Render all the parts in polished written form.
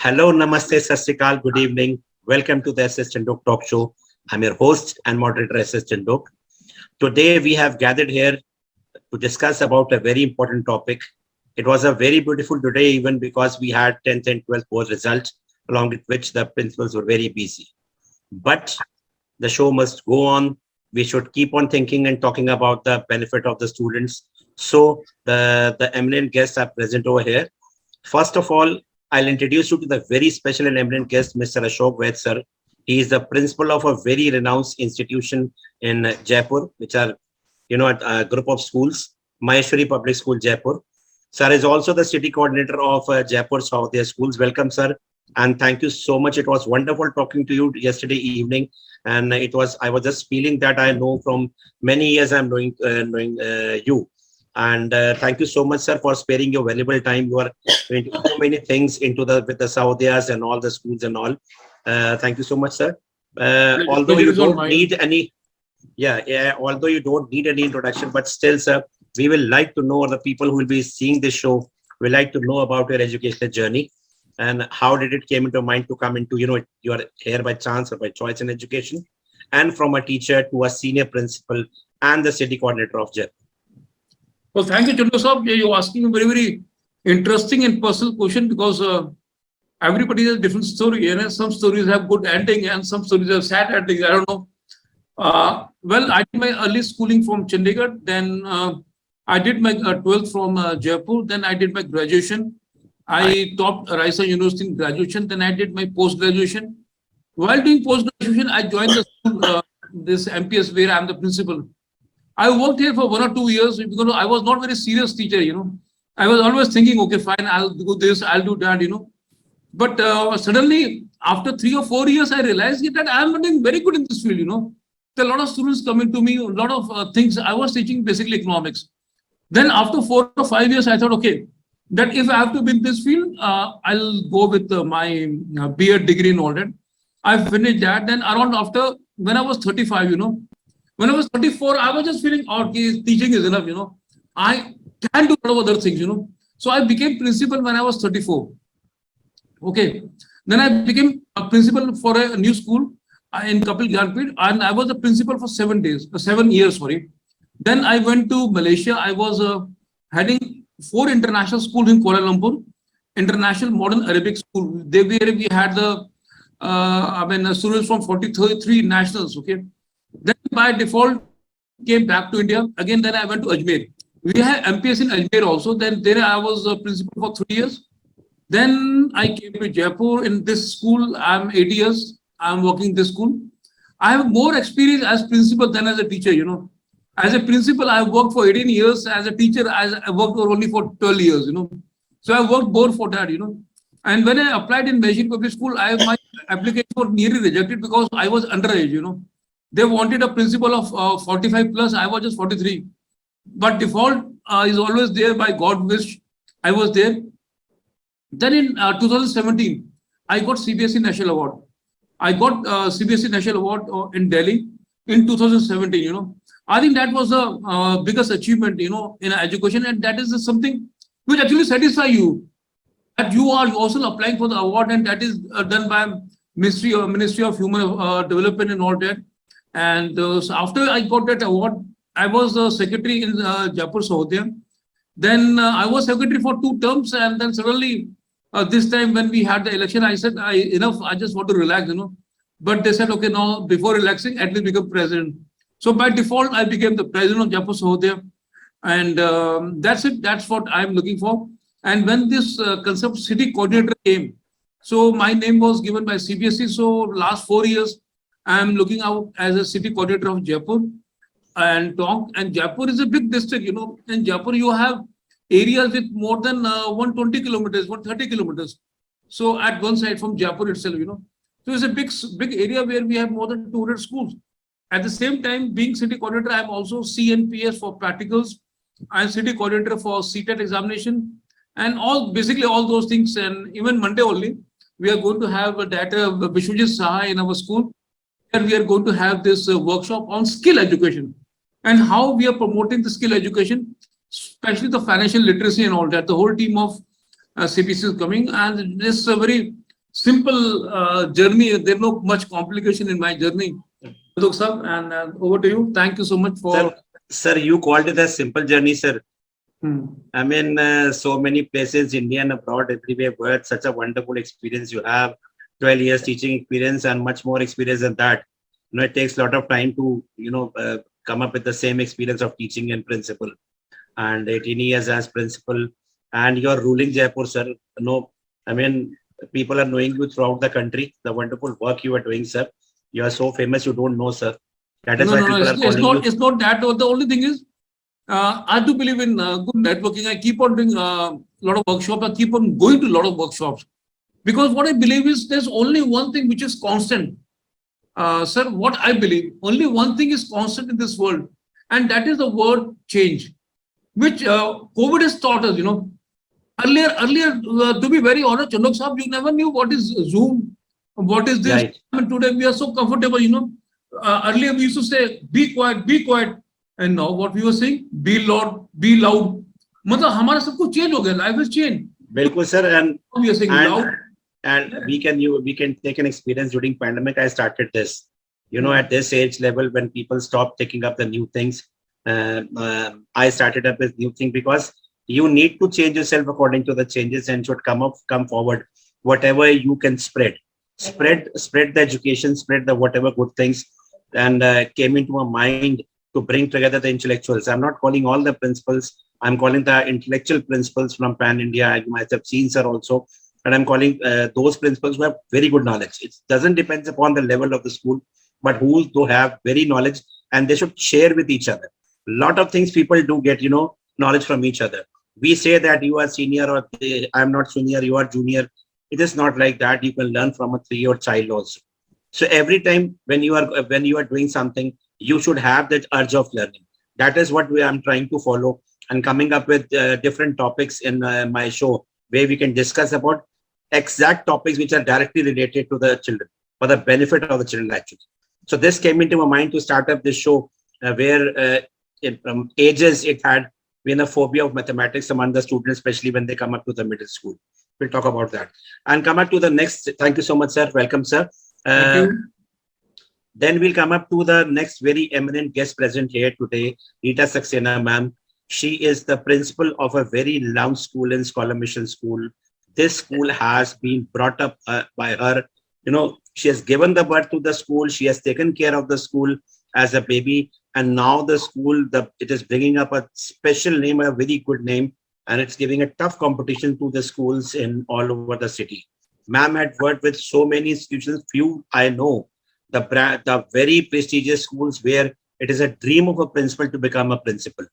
Hello, Namaste, Sasrikal, good evening. Welcome to the S.S.Chandhok talk show. I'm your host and moderator, S.S. Chandhok. Today, we have gathered here to discuss about a very important topic. It was a very beautiful today, even because we had 10th and 12th board results, along with which the principals were very busy. But the show must go on. We should keep on thinking and talking about the benefit of the students. So the eminent guests are present over here. First of all, I'll introduce you to the very special and eminent guest, Mr. Ashok Vaid, sir. He is the principal of a very renowned institution in Jaipur, which are, a group of schools, Maheshwari Public School, Jaipur. Sir is also the city coordinator of Jaipur South Asia Schools. Welcome, sir. And thank you so much. It was wonderful talking to you yesterday evening. And I was just feeling that I know from many years I'm knowing you. And thank you so much, sir, for sparing your valuable time. You are doing so many things with the Saudiyas and all the schools and all. Thank you so much, sir. Although you don't need any, although you don't need any introduction, but still, sir, we will like to know, the people who will be seeing this show, we like to know about your educational journey and how did it came into mind to come into, you are here by chance or by choice in education, and from a teacher to a senior principal and the city coordinator of Jaipur. Well, thank you, Chandhok sir. You're asking a very, very interesting and personal question because everybody has a different story. And some stories have good ending and some stories have sad endings. I don't know. Well, I did my early schooling from Chandigarh. Then I did my 12th from Jaipur. Then I did my graduation. I topped Raisa University in graduation. Then I did my post-graduation. While doing post-graduation, I joined the school, this MPS, where I'm the principal. I worked here for 1 or 2 years because I was not very serious teacher, I was always thinking, okay, fine, I'll do this, I'll do that, But suddenly, after 3 or 4 years, I realized that I'm not doing very good in this field, There are a lot of students coming to me, a lot of things. I was teaching basically economics. Then after 4 or 5 years, I thought, okay, that if I have to be in this field, I'll go with my BEd degree and all that. I finished that. Then when I was 35, when I was 34, I was just feeling, okay, teaching is enough, I can do a lot of other things, So I became principal when I was 34. Okay. Then I became a principal for a new school in Kapil Gyanpid, and I was the principal for 7 years, sorry. Then I went to Malaysia. I was heading 4 international schools in Kuala Lumpur, International Modern Arabic School. We had students from 43 nationals, okay. Then by default came back to India. Again, then I went to Ajmer. We have MPS in Ajmer also. Then there I was a principal for 3 years. Then I came to Jaipur. In this school, I'm 8 years. I'm working this school. I have more experience as principal than as a teacher, As a principal, I worked for 18 years. As a teacher, I worked only for 12 years, So I worked more for that, And when I applied in Maheshwari Public School, my application was nearly rejected because I was underage, They wanted a principal of 45 plus. I was just 43. But default is always there by God wish. I was there. Then in 2017, I got CBSE National Award. I got CBSE National Award in Delhi in 2017, I think that was the biggest achievement, in education. And that is something which actually satisfies you. That you are also applying for the award, and that is done by Ministry of Human Development and all that. And so after I got that award, I was the secretary in Jaipur Sahodaya. Then I was secretary for 2 terms. And then suddenly, this time when we had the election, I said, enough, I just want to relax, But they said, okay, now before relaxing, at least become president. So by default, I became the president of Jaipur Sahodaya. And that's it. That's what I'm looking for. And when this concept city coordinator came, so my name was given by CBSE. So last 4 years, I'm looking out as a city coordinator of Jaipur and Jaipur is a big district, In Jaipur, you have areas with more than 120 kilometers, 130 kilometers. So at one side from Jaipur itself, So it's a big area where we have more than 200 schools. At the same time, being city coordinator, I'm also CNPS for practicals. I'm city coordinator for CTET examination and basically all those things. And even Monday only, we are going to have a data Vishwajit Saha in our school. Where we are going to have this workshop on skill education and how we are promoting the skill education, especially the financial literacy and all that. The whole team of CPC is coming, and this is a very simple journey. There's no much complication in my journey. Look, sir, and over to you. Thank you so much for. Sir, you called it a simple journey, sir. I mean, so many places, India and abroad, everywhere, but such a wonderful experience you have. 12 years teaching experience and much more experience than that. It takes a lot of time to, come up with the same experience of teaching and principal. And 18 years as principal, and you're ruling Jaipur, sir. I mean, people are knowing you throughout the country. The wonderful work you are doing, sir. You are so famous, you don't know, sir. That is why people are calling you. It's not that. The only thing is, I do believe in good networking. I keep on doing a lot of workshops. I keep on going to a lot of workshops. Because what I believe is there's only one thing which is constant. Sir, what I believe, only one thing is constant in this world. And that is the word change, which COVID has taught us, Earlier, to be very honest, Chandhok Sahab, you never knew what is Zoom, what is this. Right. I mean, today we are so comfortable, Earlier we used to say, be quiet, be quiet. And now what we were saying, be loud, be loud. मतलब हमारा सब कुछ change हो गया, life has changed. बिल्कुल, sir. And we are saying loud. And we can take an experience during pandemic. I started this, at this age level when people stop taking up the new things. I started up with new thing because you need to change yourself according to the changes and should come forward. Whatever you can spread the education, spread the whatever good things, and came into my mind to bring together the intellectuals. I'm not calling all the principals. I'm calling the intellectual principals from Pan India. I might have seen, sir, also. And I'm calling those principals who have very good knowledge. It doesn't depend upon the level of the school, but who do have very knowledge, and they should share with each other. A lot of things people do get, knowledge from each other. We say that you are senior or I'm not senior, you are junior. It is not like that. You can learn from a 3-year-old child also. So every time when you are doing something, you should have that urge of learning. That is what I'm trying to follow, and coming up with different topics in my show where we can discuss about exact topics which are directly related to the children, for the benefit of the children actually. So this came into my mind to start up this show where from ages it had been a phobia of mathematics among the students, especially when they come up to the middle school. We'll talk about that and come up to the next. Thank you so much, sir. Welcome, sir. Thank you. Then we'll come up to the next very eminent guest present here today, Rita Saxena, ma'am. She is the principal of a very renowned school in Scholar Mission School. This school has been brought up by her. She has given the birth to the school. She has taken care of the school as a baby. And now the school, it is bringing up a special name, a very good name. And it's giving a tough competition to the schools in all over the city. Ma'am had worked with so many institutions. Few I know, the very prestigious schools where it is a dream of a principal to become a principal,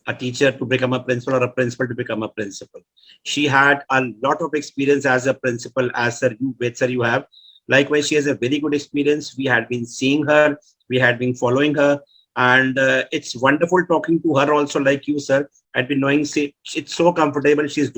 a teacher to become a principal, or a principal to become a principal. She had a lot of experience as a principal, as sir, you have. Likewise, she has a very good experience. We had been seeing her, we had been following her, and it's wonderful talking to her also, like you, sir. I've been knowing, it's so comfortable. She's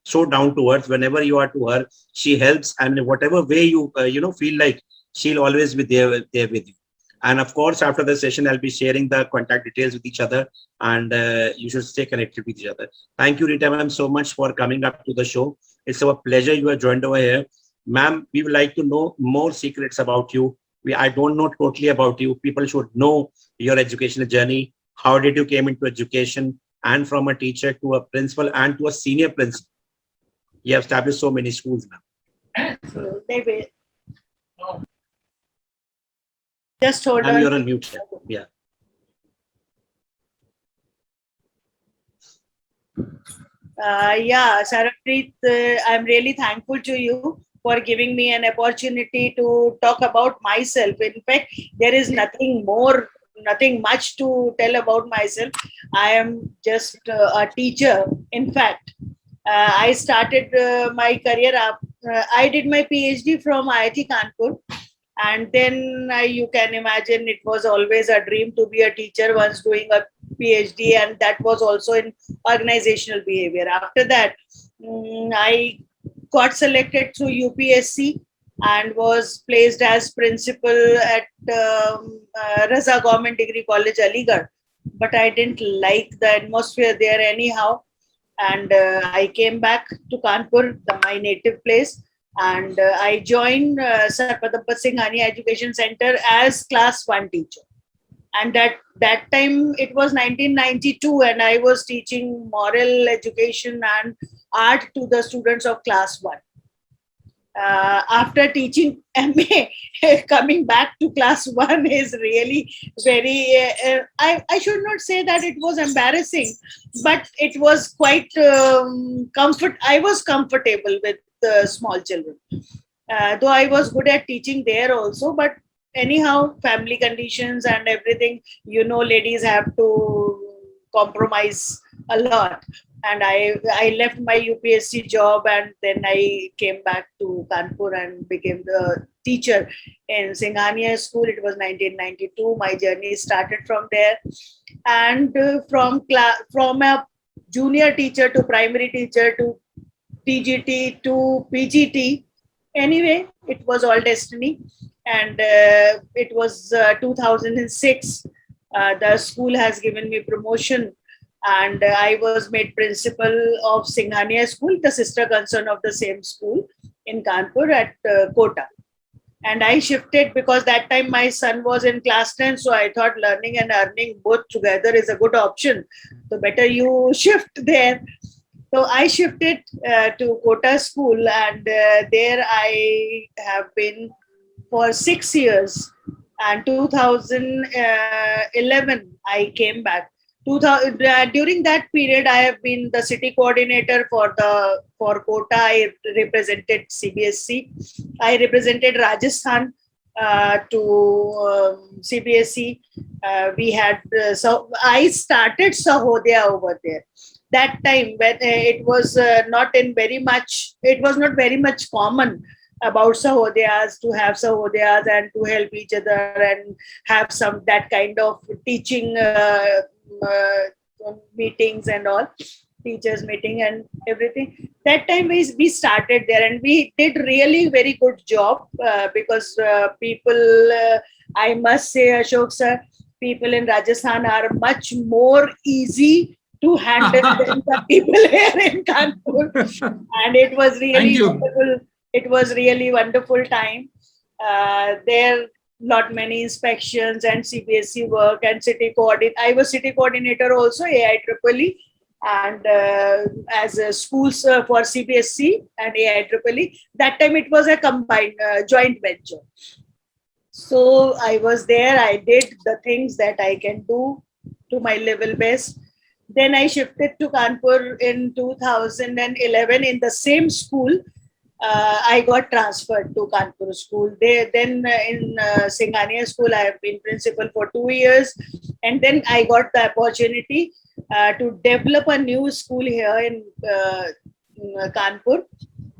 so down to earth. Whenever you are to her, she helps, and whatever way you feel like, she'll always be there with you. And of course, after the session, I'll be sharing the contact details with each other, and you should stay connected with each other. Thank you, Rita, ma'am, so much for coming up to the show. It's our pleasure you are joined over here. Ma'am, we would like to know more secrets about you. I don't know totally about you. People should know your educational journey. How did you came into education, and from a teacher to a principal and to a senior principal? You have established so many schools, ma'am. Just hold on. You're on mute. Yeah. Sarahpreet, I'm really thankful to you for giving me an opportunity to talk about myself. In fact, there is nothing much to tell about myself. I am just a teacher. In fact, I started my career up. I did my PhD from IIT Kanpur. And then you can imagine it was always a dream to be a teacher once doing a PhD, and that was also in organizational behavior. After that, I got selected through UPSC and was placed as principal at Raza Government Degree College, Aligarh. But I didn't like the atmosphere there anyhow. And I came back to Kanpur, my native place. And I joined Sarpadampat Singhani Education Center as class 1 teacher. And that time it was 1992, and I was teaching moral education and art to the students of class 1. After teaching MA, coming back to class 1 is really very, I should not say that it was embarrassing, but it was quite I was comfortable with small children. Though I was good at teaching there also, but anyhow, family conditions and everything, ladies have to compromise a lot. And I left my UPSC job, and then I came back to Kanpur and became the teacher in Singhania school. It was 1992. My journey started from there, and from a junior teacher to primary teacher to TGT to PGT. Anyway, it was all destiny, and it was 2006. The school has given me promotion, and I was made principal of Singhania School, the sister concern of the same school in Kanpur at Kota. And I shifted because that time my son was in class 10, so I thought learning and earning both together is a good option. So better you shift there. So I shifted to Kota School, and there I have been for 6 years. And 2011, I came back. During that period, I have been the city coordinator for Kota. I represented CBSC. I represented Rajasthan to CBSE. We had so I started Sahodaya over there. That time when it was not very much common about Sahodayas, to have Sahodayas and to help each other and have some that kind of teaching meetings and all, teachers meeting and everything. That time we started there, and we did really very good job because people, I must say, Ashok sir, people in Rajasthan are much more easy to handle than the people here in Kanpur. And it was really wonderful. It was really wonderful time. There lot many inspections and CBSE work and city coordinator. I was city coordinator also, AIEEE, and as a schools for CBSE and AIEEE. That time it was a combined joint venture. So I was there. I did the things that I can do to my level best. Then I shifted to Kanpur in 2011 in the same school. I got transferred to Kanpur school. Then in Singhania school, I have been principal for 2 years. And then I got the opportunity to develop a new school here in Kanpur.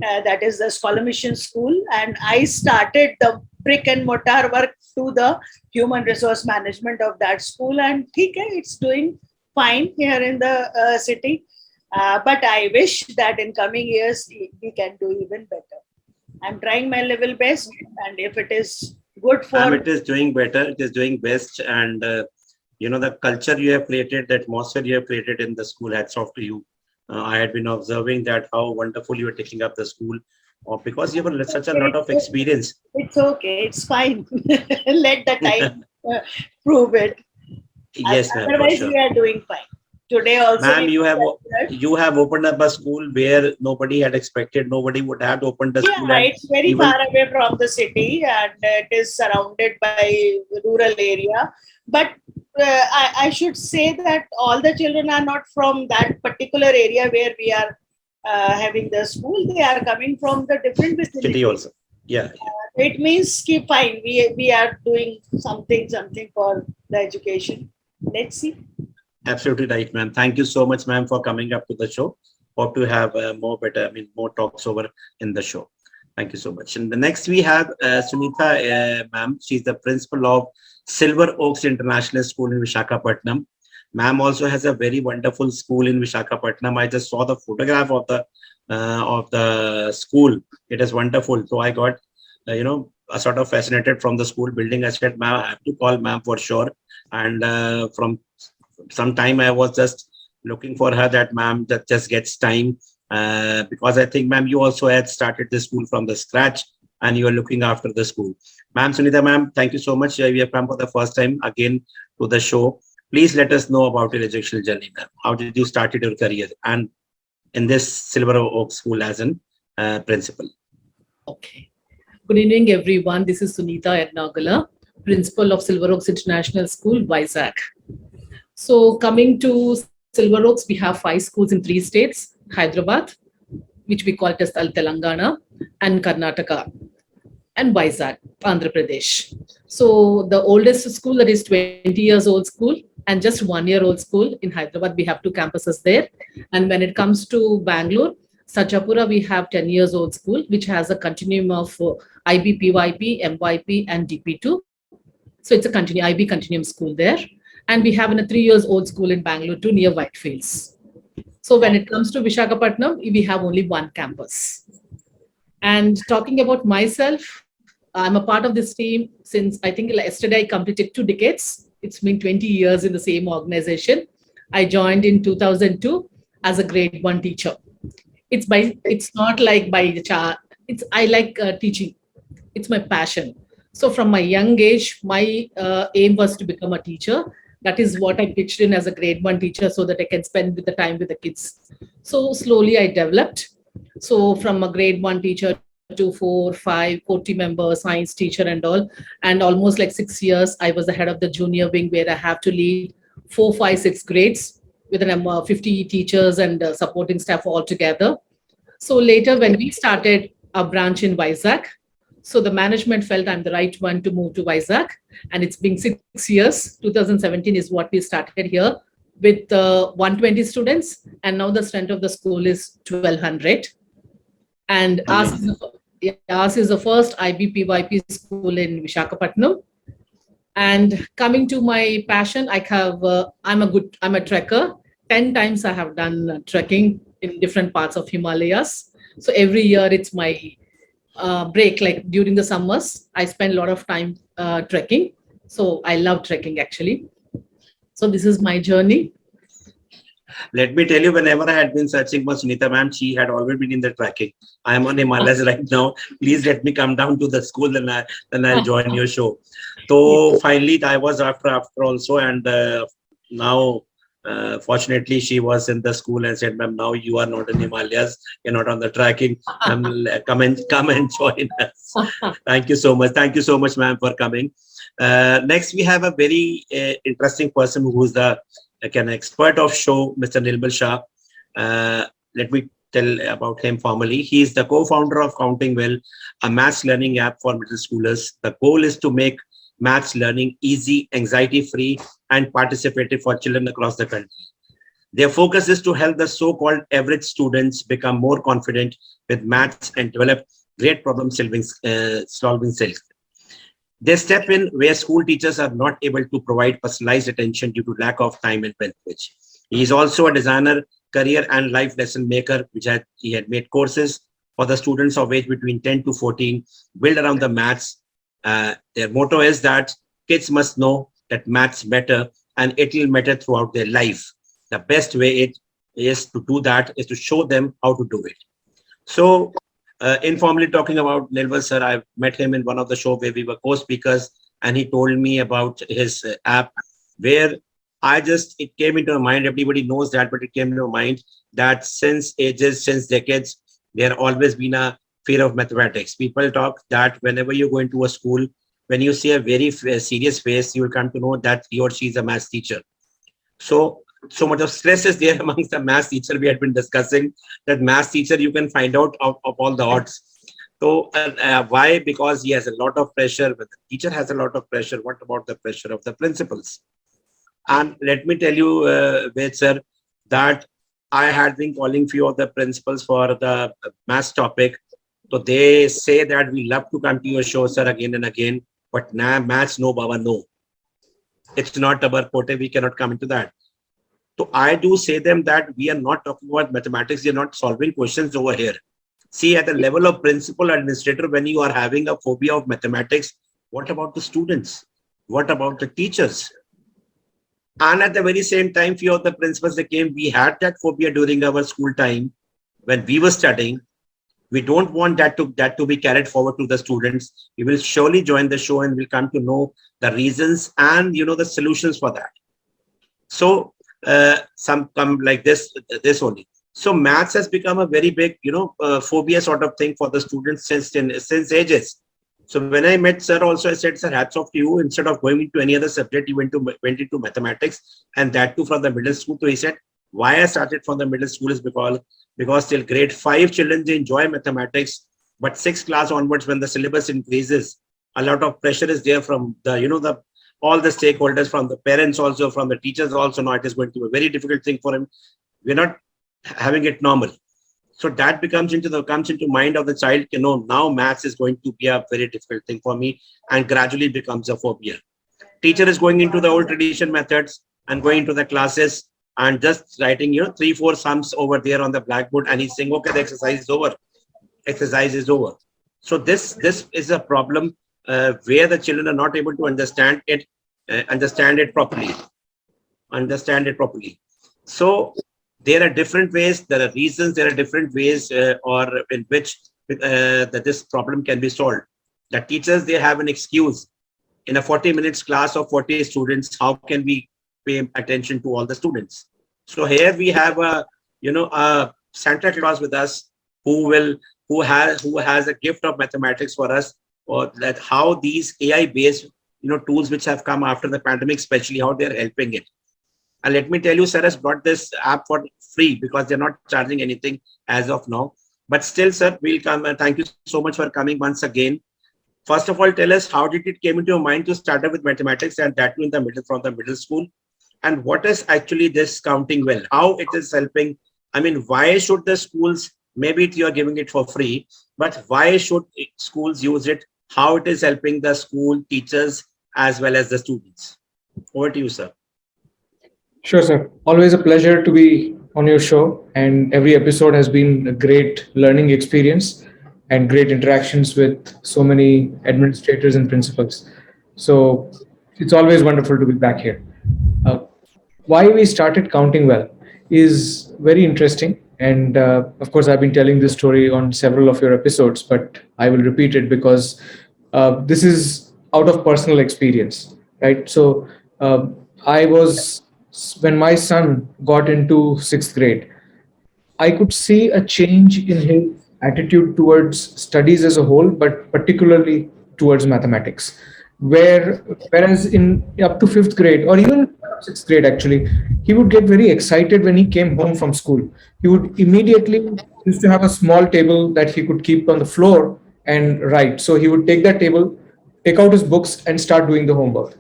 That is the Scholar Mission School. And I started the brick and mortar work to the human resource management of that school. And it's doing fine here in the city. But I wish that in coming years, we can do even better. I'm trying my level best. And if it is good for... it is doing better. It is doing best. And, the culture you have created, the atmosphere you have created in the school, hats off to you. I had been observing that how wonderful you were taking up the school because you have such a lot of experience. It's okay. It's fine. Let the time prove it. Yes, ma'am. Otherwise, Sure. we are doing fine. Today also, ma'am, you have opened up a school where nobody had expected. Nobody would have opened the school. Yeah, it's very far away from the city, and it is surrounded by rural area. But I should say that all the children are not from that particular area where we are having the school. They are coming from the different vicinities. City also. Yeah. It means keep fine. We are doing something for the education. Let's see. Absolutely right, ma'am. Thank you so much, ma'am, for coming up to the show. Hope to have more talks over in the show. Thank you so much. And the next we have Sunita, ma'am. She's the principal of Silver Oaks International School in Visakhapatnam. Ma'am also has a very wonderful school in Visakhapatnam. I just saw the photograph of the school. It is wonderful. So I got, sort of fascinated from the school building. I said, ma'am, I have to call ma'am for sure. And from some time I was just looking for her, that ma'am that just gets time Because I think, ma'am, you also had started the school from the scratch and you are looking after the school. Ma'am, Sunita, ma'am, thank you so much. We have come for the first time again to the show. Please let us know about your educational journey, ma'am. How did you start your career and in this Silver Oak School as an principal? Okay. Good evening, everyone. This is Sunita Ernagala, Principal of Silver Oaks International School, Vizag. So, coming to Silver Oaks, we have 5 schools in 3 states: Hyderabad, which we call it as Telangana, and Karnataka, and Vizag, Andhra Pradesh. So, the oldest school, that is 20 years old school, and just 1-year-old school in Hyderabad, we have 2 campuses there. And when it comes to Bangalore, Sajapura, we have 10 years old school, which has a continuum of IB, PYP, MYP, and DP2. So it's a IB continuum school there. And we have a 3 years old school in Bangalore too, near Whitefields. So when it comes to Visakhapatnam, we have only 1 campus. And talking about myself, I'm a part of this team since I think yesterday I completed 2 decades. It's been 20 years in the same organization. I joined in 2002 as a grade 1 teacher. It's not like by the chart. I like teaching. It's my passion. So from my young age, my aim was to become a teacher. That is what I pitched in as a grade 1 teacher so that I can spend with the time with the kids. So slowly I developed. So from a grade 1 teacher to 4, 5, 40 members, science teacher and all. And almost like 6 years, I was the head of the junior wing where I have to lead 4, 5, 6 grades with 50 teachers and supporting staff all together. So later when we started a branch in Vizag, so the management felt I'm the right one to move to Vizag. And it's been 6 years. 2017 is what we started here with 120 students. And now the strength of the school is 1,200. And ours is the first IBPYP school in Visakhapatnam. And coming to my passion, I'm a trekker. 10 times I have done trekking in different parts of Himalayas. So every year it's my break. Like during the summers, I spend a lot of time trekking. So I love trekking actually. So this is my journey. Let me tell you, whenever I had been searching for Sunita ma'am, she had already been in the tracking. I am on Himalayas right now. Please let me come down to the school, then I'll join your show. So finally, I was after also, and now fortunately she was in the school and said, "Ma'am, now you are not in Himalayas. You're not on the tracking. Come and join us." Thank you so much. Thank you so much, ma'am, for coming. Next, we have a very interesting person who's the an expert of show, Mr. Nilmal Shah. Let me tell about him formally. He is the co-founder of Counting Well, a maths learning app for middle schoolers. The goal is to make maths learning easy, anxiety-free, and participative for children across the country. Their focus is to help the so-called average students become more confident with maths and develop great problem-solving skills. They step in where school teachers are not able to provide personalized attention due to lack of time and privilege. He is also a designer, career and life lesson maker, he had made courses for the students of age between 10 to 14, built around the maths. Their motto is that kids must know that maths matter and it will matter throughout their life. The best way it is to do that is to show them how to do it. So, informally talking about Nilmal sir, I met him in one of the show where we were co-speakers, and he told me about his app where it came into my mind. Everybody knows that, but it came into my mind that since decades, there always been a fear of mathematics. People talk that whenever you go into a school, when you see a very serious face, you will come to know that he or she is a math teacher. So much of stress is there amongst the math teacher. We had been discussing that math teacher, you can find out of all the odds. So why? Because he has a lot of pressure. But the teacher has a lot of pressure. What about the pressure of the principals? And let me tell you, Ved sir, that I had been calling few of the principals for the math topic. So they say that we love to come to your show, sir, again and again. But nah, maths, no, Baba, no. It's not our forte. We cannot come into that. So I do say them that we are not talking about mathematics. We are not solving questions over here. See, at the level of principal administrator, when you are having a phobia of mathematics, what about the students? What about the teachers? And at the very same time, few of the principals that came, we had that phobia during our school time. when we were studying, we don't want that to be carried forward to the students. We will surely join the show and will come to know the reasons and the solutions for that. So some come like this only. So maths has become a very big phobia sort of thing for the students since ages. So when I met sir also, I said, sir, hats off to you. Instead of going into any other subject, you went into mathematics, and that too from the middle school. So he said, why I started from the middle school is because till grade 5 children, they enjoy mathematics, but 6th class onwards, when the syllabus increases, a lot of pressure is there from the all the stakeholders, from the parents also, from the teachers also. Now it is going to be a very difficult thing for him. We're not having it normal. So that comes into mind of the child, now maths is going to be a very difficult thing for me, and gradually becomes a phobia. Teacher is going into the old tradition methods and going to the classes and just writing, 3-4 sums over there on the blackboard, and he's saying, okay, the exercise is over. Exercise is over. So this is a problem where the children are not able to understand it properly. So there are different ways, there are reasons, there are different ways or in which that this problem can be solved. The teachers, they have an excuse. In a 40 minutes class of 40 students, how can we pay attention to all the students? So here we have a Santa Claus with us who has a gift of mathematics for us, or that how these AI based tools which have come after the pandemic, especially how they're helping it. And let me tell you, sir has brought this app for free because they're not charging anything as of now. But still, sir, we'll come, and thank you so much for coming once again. First of all, tell us, how did it came into your mind to start up with mathematics, and that too in the middle, from the middle school? And what is actually this counting well? How it is helping? I mean, why should the schools, maybe you are giving it for free, but why should schools use it? How it is helping the school teachers as well as the students? Over to you, sir. Sure, sir. Always a pleasure to be on your show, and every episode has been a great learning experience and great interactions with so many administrators and principals. So it's always wonderful to be back here. Uh, why we started counting well is very interesting. And of course, I've been telling this story on several of your episodes, but I will repeat it because this is out of personal experience, right? So I was, when my son got into 6th grade, I could see a change in his attitude towards studies as a whole, but particularly towards mathematics. Whereas in up to 5th grade, or even 6th grade, actually, he would get very excited when he came home from school. He would immediately used to have a small table that he could keep on the floor and write. So he would take that table, take out his books, and start doing the homework.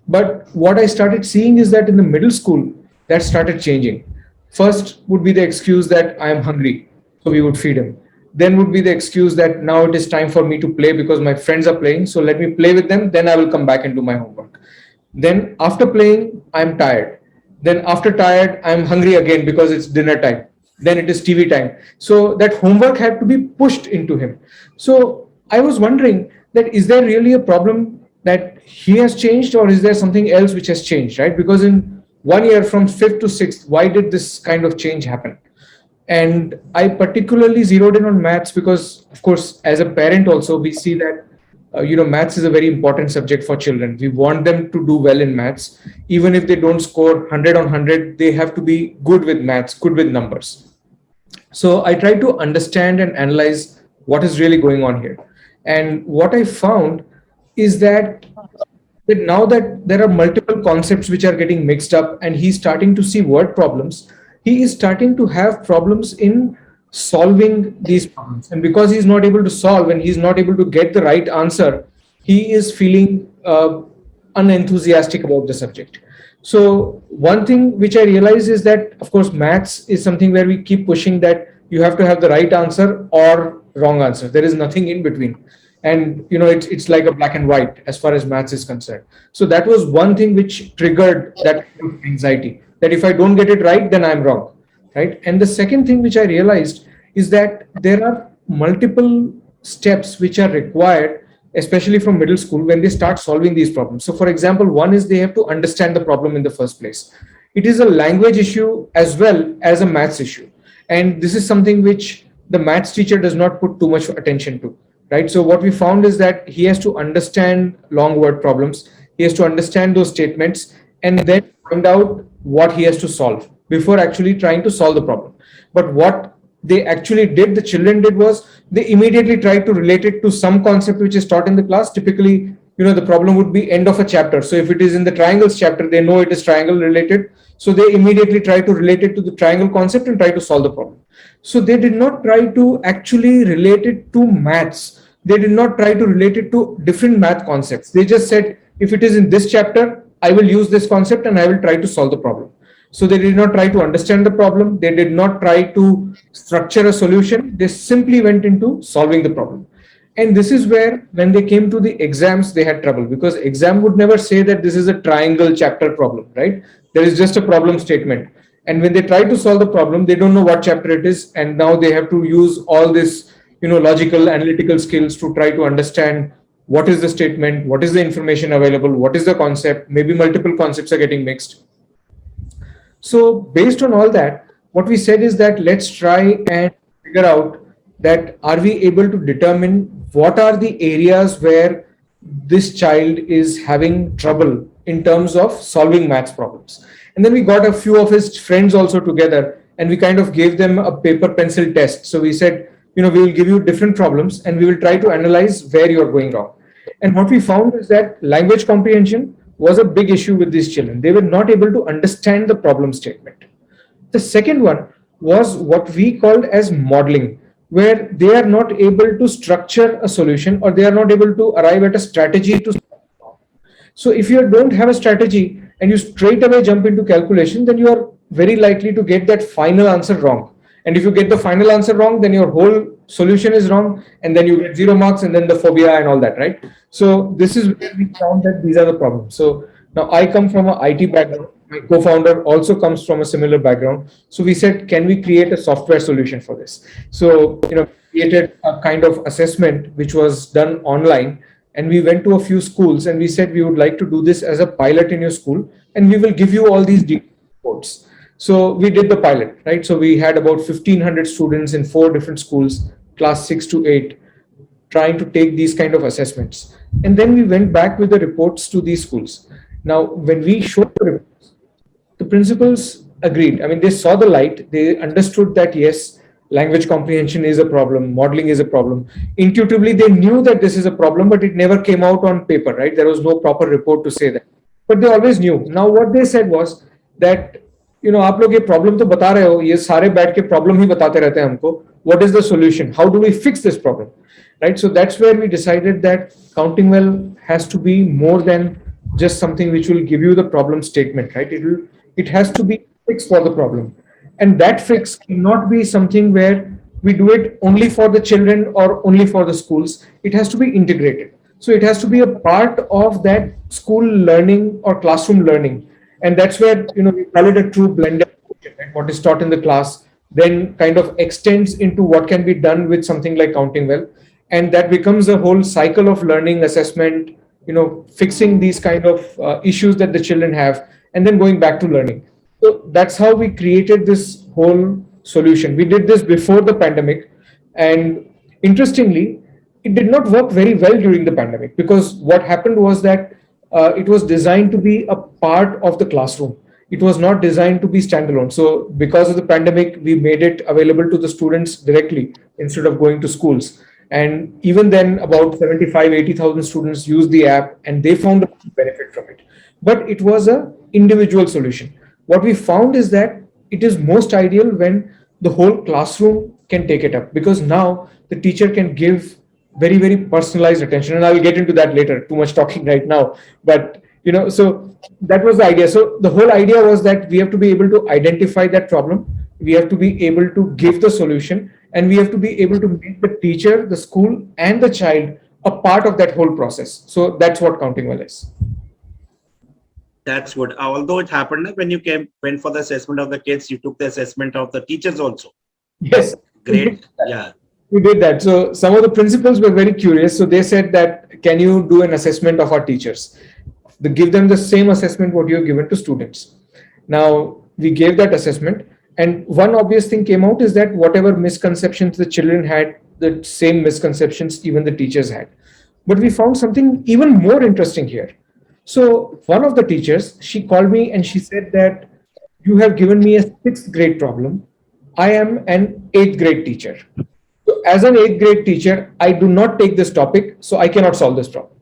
But what I started seeing is that in the middle school, that started changing. First would be the excuse that I am hungry, so we would feed him. Then would be the excuse that now it is time for me to play because my friends are playing, so let me play with them, then I will come back and do my homework. Then after playing, I'm tired. Then after tired, I'm hungry again because it's dinner time. Then it is TV time. So that homework had to be pushed into him. So I was wondering that is there really a problem that he has changed, or is there something else which has changed, right? Because in 1 year from 5th to 6th, why did this kind of change happen? And I particularly zeroed in on maths because, of course, as a parent also, we see that maths is a very important subject for children. We want them to do well in maths. Even if they don't score 100 on 100, they have to be good with maths, good with numbers. So I tried to understand and analyze what is really going on here. And what I found is that now that there are multiple concepts which are getting mixed up and he's starting to see word problems, he is starting to have problems in solving these problems. And because he's not able to solve and he's not able to get the right answer, he is feeling unenthusiastic about the subject. So one thing which I realize is that, of course, maths is something where we keep pushing that you have to have the right answer or wrong answer. There is nothing in between. And it's like a black and white as far as maths is concerned. So that was one thing which triggered that anxiety, that if I don't get it right, then I'm wrong, right? And the second thing which I realized is that there are multiple steps which are required, especially from middle school, when they start solving these problems. So for example, one is they have to understand the problem in the first place. It is a language issue as well as a maths issue. And this is something which the maths teacher does not put too much attention to, right? So what we found is that he has to understand long word problems, he has to understand those statements, and then find out what he has to solve before actually trying to solve the problem. But what they actually did, the children did, was they immediately tried to relate it to some concept which is taught in the class. Typically, the problem would be end of a chapter. So if it is in the triangles chapter, they know it is triangle related. So they immediately try to relate it to the triangle concept and try to solve the problem. So they did not try to actually relate it to maths. They did not try to relate it to different math concepts. They just said, if it is in this chapter, I will use this concept and I will try to solve the problem. So they did not try to understand the problem. They did not try to structure a solution. They simply went into solving the problem. And this is where, when they came to the exams, they had trouble, because exam would never say that this is a triangle chapter problem, right? There is just a problem statement. And when they try to solve the problem, they don't know what chapter it is. And now they have to use all this, logical, analytical skills to try to understand what is the statement, what is the information available, what is the concept, maybe multiple concepts are getting mixed. So based on all that, what we said is that let's try and figure out that are we able to determine what are the areas where this child is having trouble in terms of solving maths problems. And then we got a few of his friends also together, and we kind of gave them a paper pencil test. So we said, we will give you different problems and we will try to analyze where you're going wrong. And what we found is that language comprehension was a big issue with these children. They were not able to understand the problem statement. The second one was what we called as modeling, where they are not able to structure a solution, or they are not able to arrive at a strategy to. So if you don't have a strategy and you straight away jump into calculation, then you are very likely to get that final answer wrong. And if you get the final answer wrong, then your whole solution is wrong, and then you get 0 marks, and then the phobia and all that, right? So this is where we found that these are the problems. So now I come from an IT background. My co-founder also comes from a similar background. So we said, can we create a software solution for this? So, created a kind of assessment which was done online, and we went to a few schools and we said, we would like to do this as a pilot in your school, and we will give you all these reports. So we did the pilot, right? So we had about 1,500 students in 4 different schools, class 6 to 8, trying to take these kind of assessments. And then we went back with the reports to these schools. Now, when we showed the reports, the principals agreed. I mean, they saw the light. They understood that, yes, language comprehension is a problem, modeling is a problem. Intuitively, they knew that this is a problem, but it never came out on paper, right? There was no proper report to say that. But they always knew. Now, what they said was that, आप लोग ये problem तो बता रहे हो, ये सारे बैठ के प्रॉब्लम ही बताते रहते हैं हमको. What is the solution? How do we fix this problem? Right? So that's where we decided that counting well has to be more than just something which will give you the problem statement, right? It has to be fixed for the problem. And that fix cannot be something where we do it only for the children or only for the schools. It has to be integrated. So it has to be a part of that school learning or classroom learning. And that's where, we call it a true blended education, right? What is taught in the class then kind of extends into what can be done with something like counting well. And that becomes a whole cycle of learning, assessment, fixing these kind of issues that the children have, and then going back to learning. So that's how we created this whole solution. We did this before the pandemic. And interestingly, it did not work very well during the pandemic, because what happened was that it was designed to be a part of the classroom. It was not designed to be standalone. So because of the pandemic, we made it available to the students directly instead of going to schools. And even then, about 75, 80,000 students used the app, and they found a benefit from it. But it was an individual solution. What we found is that it is most ideal when the whole classroom can take it up, because now the teacher can give very, very personalized attention. And I will get into that later, too much talking right now. But, so that was the idea. So the whole idea was that we have to be able to identify that problem. We have to be able to give the solution, and we have to be able to make the teacher, the school, and the child a part of that whole process. So that's what counting well is. That's good. Although it happened when you went for the assessment of the kids, you took the assessment of the teachers also. Yes. Great. Yeah. We did that. So some of the principals were very curious. So they said that, can you do an assessment of our teachers? Give them the same assessment what you have given to students. Now, we gave that assessment, And one obvious thing came out is that whatever misconceptions the children had, the same misconceptions even the teachers had. But we found something even more interesting here. So one of the teachers, she called me and she said that you have given me a sixth grade problem. I am an eighth grade teacher. So as an eighth grade teacher, I do not take this topic, so I cannot solve this problem.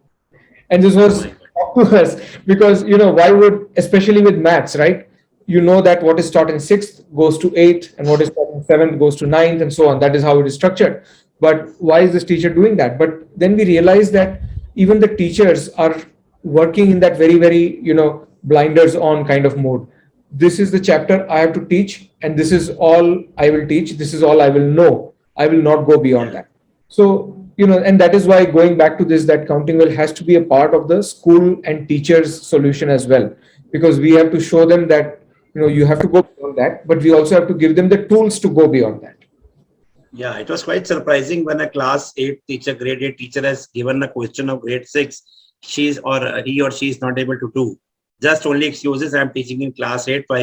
And this Oh was my God. to us because why would, especially with maths, right? You know that what is taught in sixth goes to eighth, and what is taught in seventh goes to ninth, and so on. That is how it is structured. But why is this teacher doing that? But then we realize that even the teachers are working in that very, very, blinders on kind of mode. This is the chapter I have to teach, and this is all I will teach. This is all I will know. I will not go beyond Yeah. that. So, and that is why going back to this, that counting well has to be a part of the school and teachers solution as well, because we have to show them that, you have to go beyond that, but we also have to give them the tools to go beyond that. Yeah, it was quite surprising when a class 8 teacher, grade 8 teacher has given a question of grade 6, he or she is not able to do. Just only excuses, I'm teaching in class 8, so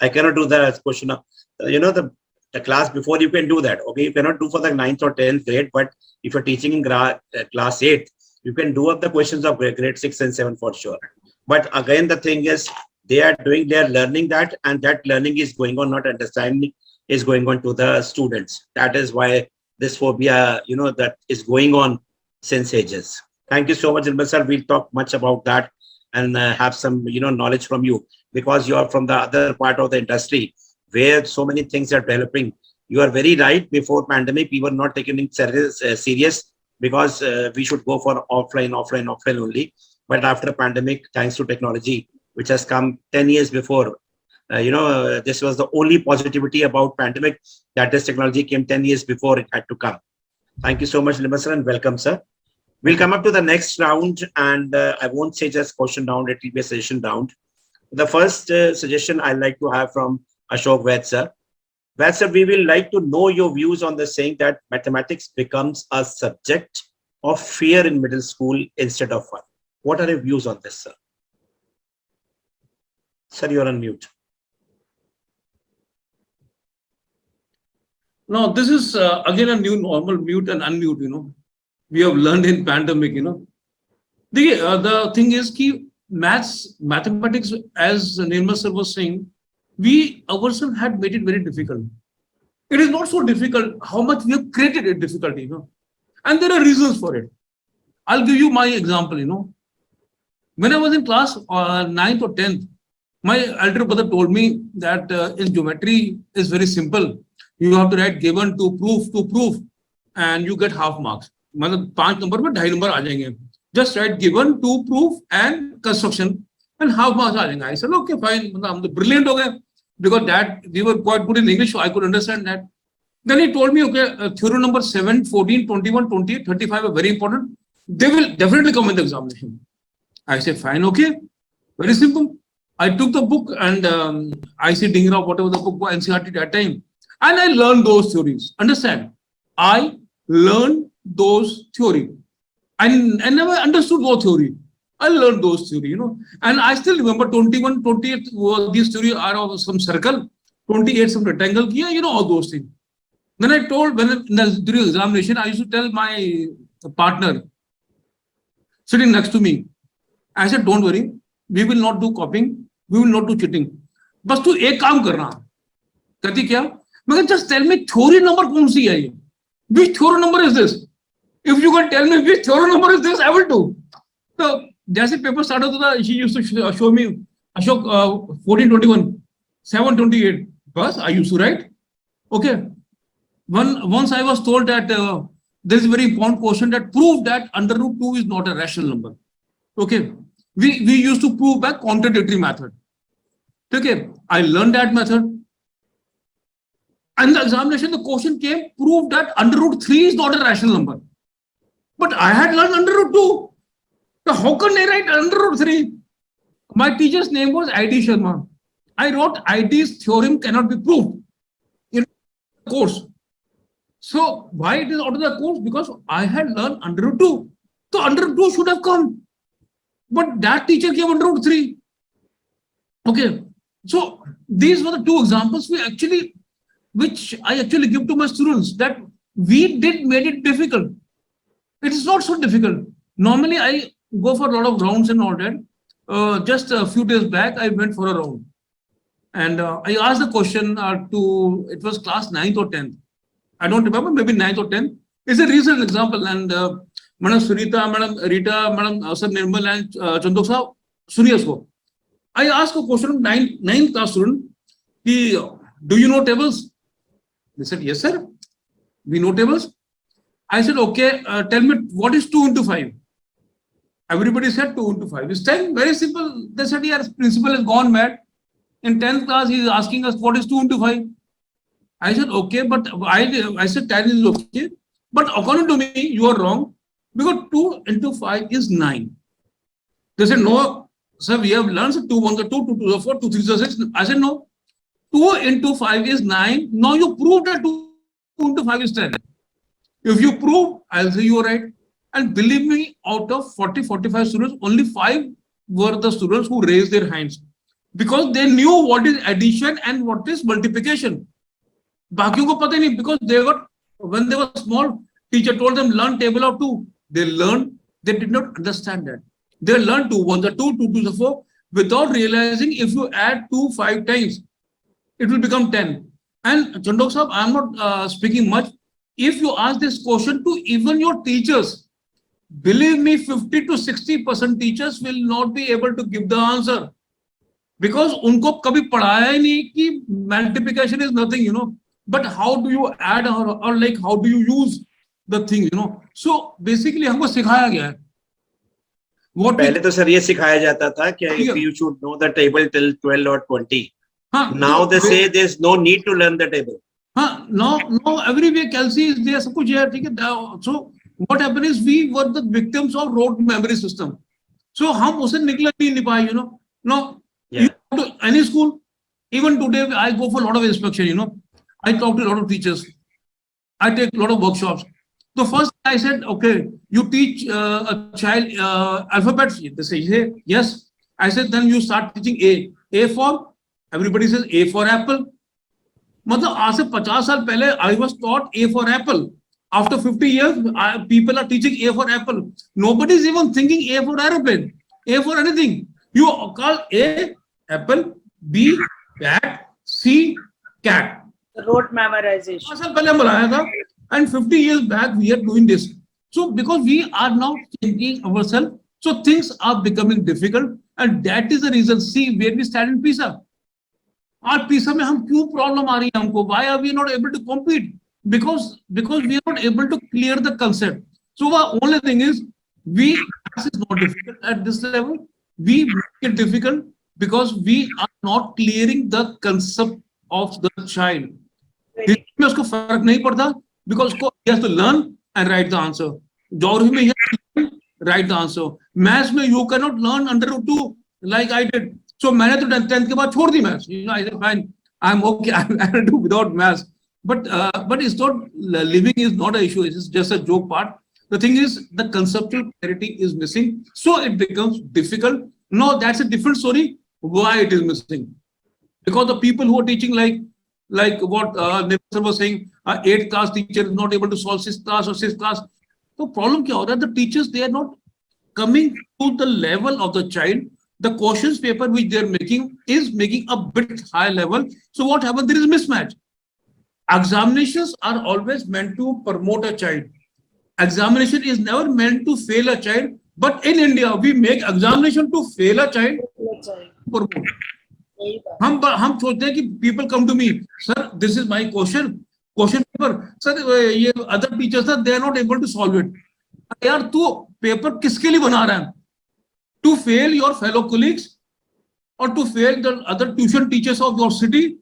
I cannot do the question of, the class before you can do that. Okay, you cannot do for the 9th or 10th grade, but if you're teaching in class 8, you can do up the questions of grade 6 and 7 for sure. But again, the thing is, they are learning that, and that learning is going on, not understanding is going on to the students. That is why this phobia, that is going on since ages. Thank you so much, Ilmar sir. We'll talk much about that and have some, knowledge from you, because you are from the other part of the industry where so many things are developing. You are very right. Before pandemic, we were not taking it serious because we should go for offline only. But after pandemic, thanks to technology, which has come 10 years before, this was the only positivity about pandemic, that this technology came 10 years before it had to come. Thank you so much, Ilmar sir, and welcome, sir. We'll come up to the next round, and I won't say just question round, it will be a suggestion round. The first suggestion I'd like to have from Ashok Vaid sir. Vaid sir, we will like to know your views on the saying that mathematics becomes a subject of fear in middle school instead of fun. What are your views on this, sir? Sir, you're on mute. No, this is again a new normal, mute and unmute, we have learned in pandemic, The thing is ki mathematics, as Nirmal sir was saying, we ourselves had made it very difficult. It is not so difficult how much we have created it difficulty, and there are reasons for it. I'll give you my example, When I was in class 9th or 10th, my elder brother told me that in geometry is very simple. You have to write given to proof, and you get half marks. मतलब 5 number में 2.5 number आ जाएंगे. Just write given to proof and construction, and half marks आ जाएंगे. I said okay, fine. मतलब हम तो brilliant हो गए, because that we were quite good in English, so I could understand that. Then he told me, okay, theorem number 7, 14, 21, 28, 35 are very important. They will definitely come in the examination. I said fine, okay, very simple. I took the book and IC Dingra, whatever the book was, NCERT that time, and I learned those theories. Understand? I learned those theory. I never understood what theory. I learned those theory, and I still remember 21, 28, these theory are of some circle, 28 some rectangle, all those things. Then I told, during examination, I used to tell my partner sitting next to me, I said, don't worry, we will not do copying, we will not do cheating. बस तू एक काम करना. कहती क्या? मैं just tell me theory number कौन सी है ये? Which theory number is this? If you can tell me which theory number is this, I will do. So जैसे पेपर स्टार्ट होता था, she used to show me Ashok 1421, 728. बस I used to write. Okay. Once I was told that there is a very important question that prove that under root 2 is not a rational number. Okay. We used to prove by contradictory method. Okay. I learned that method. And the examination, the question came, prove that under root 3 is not a rational number. But I had learned under root 2. So how can I write under root 3? My teacher's name was I.D. Sharma. I wrote I.D.'s theorem cannot be proved in the course. So why it is out of the course? Because I had learned under root 2. So under root 2 should have come. But that teacher came under root 3. Okay. So these were the two examples which I actually give to my students, that we did made it difficult. It is not so difficult. Normally, I go for a lot of rounds and all that. Just a few days back, I went for a round. And I asked the question it was class 9th or 10th. I don't remember, maybe 9th or 10th. It's a recent example. And Madam Sunita, Madam Rita, Madam Sir Nirmal and Chandok Saab, Suniyasko. I asked a question of 9th class student, do you know tables? They said, yes, sir. We know tables. I said, okay, tell me what is 2 into 5? Everybody said 2 into 5 is 10. Very simple. They said, yeah, principal has gone mad. In 10th class, he is asking us what is 2 into 5. I said, okay, but I said 10 is okay. But according to me, you are wrong, because 2 into 5 is 9. They said, no, sir, we have learned 2 1 2, 2 2 4, 2 3 6. I said, no, 2 into 5 is 9. Now you prove that 2 into 5 is 10. If you prove, I'll say you are right. And believe me, out of 40-45 students, only 5 were the students who raised their hands, because they knew what is addition and what is multiplication. Bakiyon ko pata nahi, because when they were small, teacher told them learn table of 2. They learned, they did not understand that. They learned 2 1 2, 2 2 4, without realizing if you add 2 5 times, it will become 10. And Chandok Sahab, I am not speaking much. If you ask this question to even your teachers, believe me, 50 to 60% teachers will not be able to give the answer, because unko kabhi padhaya hi nahi ki multiplication is nothing, but how do you add or like how do you use the thing, So basically हमको सिखाया गया है. पहले तो sir ये सिखाया जाता था कि if you should know the table till 12 or 20. Now they say there's no need to learn the table. Now everywhere calci is there, सब कुछ है. So what happened is we were the victims of rote memory system. So हम उसे निकल नहीं पाए, No, you go to any school, even today I go for a lot of inspection, I talk to a lot of teachers. I take a lot of workshops. So first I said, okay, you teach a child alphabets. They say, yes. I said, then you start teaching A. A for, everybody says A for apple. मतलब आज से 50 साल पहले I was taught A for apple. After 50 years, people are teaching A for apple. Nobody is even thinking A for aeroplane, A for anything. You call A, apple, B, cat, C, cat. Rote memorization. 5 साल पहले हम बनाया था, and 50 years back we are doing this. So because we are now changing ourselves, so things are becoming difficult, and that is the reason. See where we stand in PISA. Our PISA में हम क्यों problem आ रही है हमको? Why are we not able to compete? Because we are not able to clear the concept. So the only thing is, this is not difficult at this level. We make it difficult because we are not clearing the concept of the child. में उसको फर्क नहीं पड़ता, because he has to learn and write the answer. Geography में he has to learn, write the answer. Maths में you cannot learn under root 2 like I did. So मैंने तो 10th के बाद छोड़ दी maths. I said fine, I'm okay. I will do without maths. But it's not, living is not an issue. It's just a joke part. The thing is, the conceptual clarity is missing, so it becomes difficult. No, that's a different story. Why it is missing? Because the people who are teaching, like what Nirmal was saying, 8th class teacher is not able to solve 6th class or 6th class. The problem kya ho raha hai? The teachers, they are not coming to the level of the child. The questions paper which they are making is making a bit high level. So what happens? There is mismatch. Examinations are always meant to promote a child. Examination is never meant to fail a child. But in India, we make examination to fail a child. Promote. हम सोचते हैं कि people come to me, sir, this is my question paper, sir, ये other teachers are, they are not able to solve it. यार तू paper किसके लिए बना रहा है? To fail your fellow colleagues, or to fail the other tuition teachers of your city,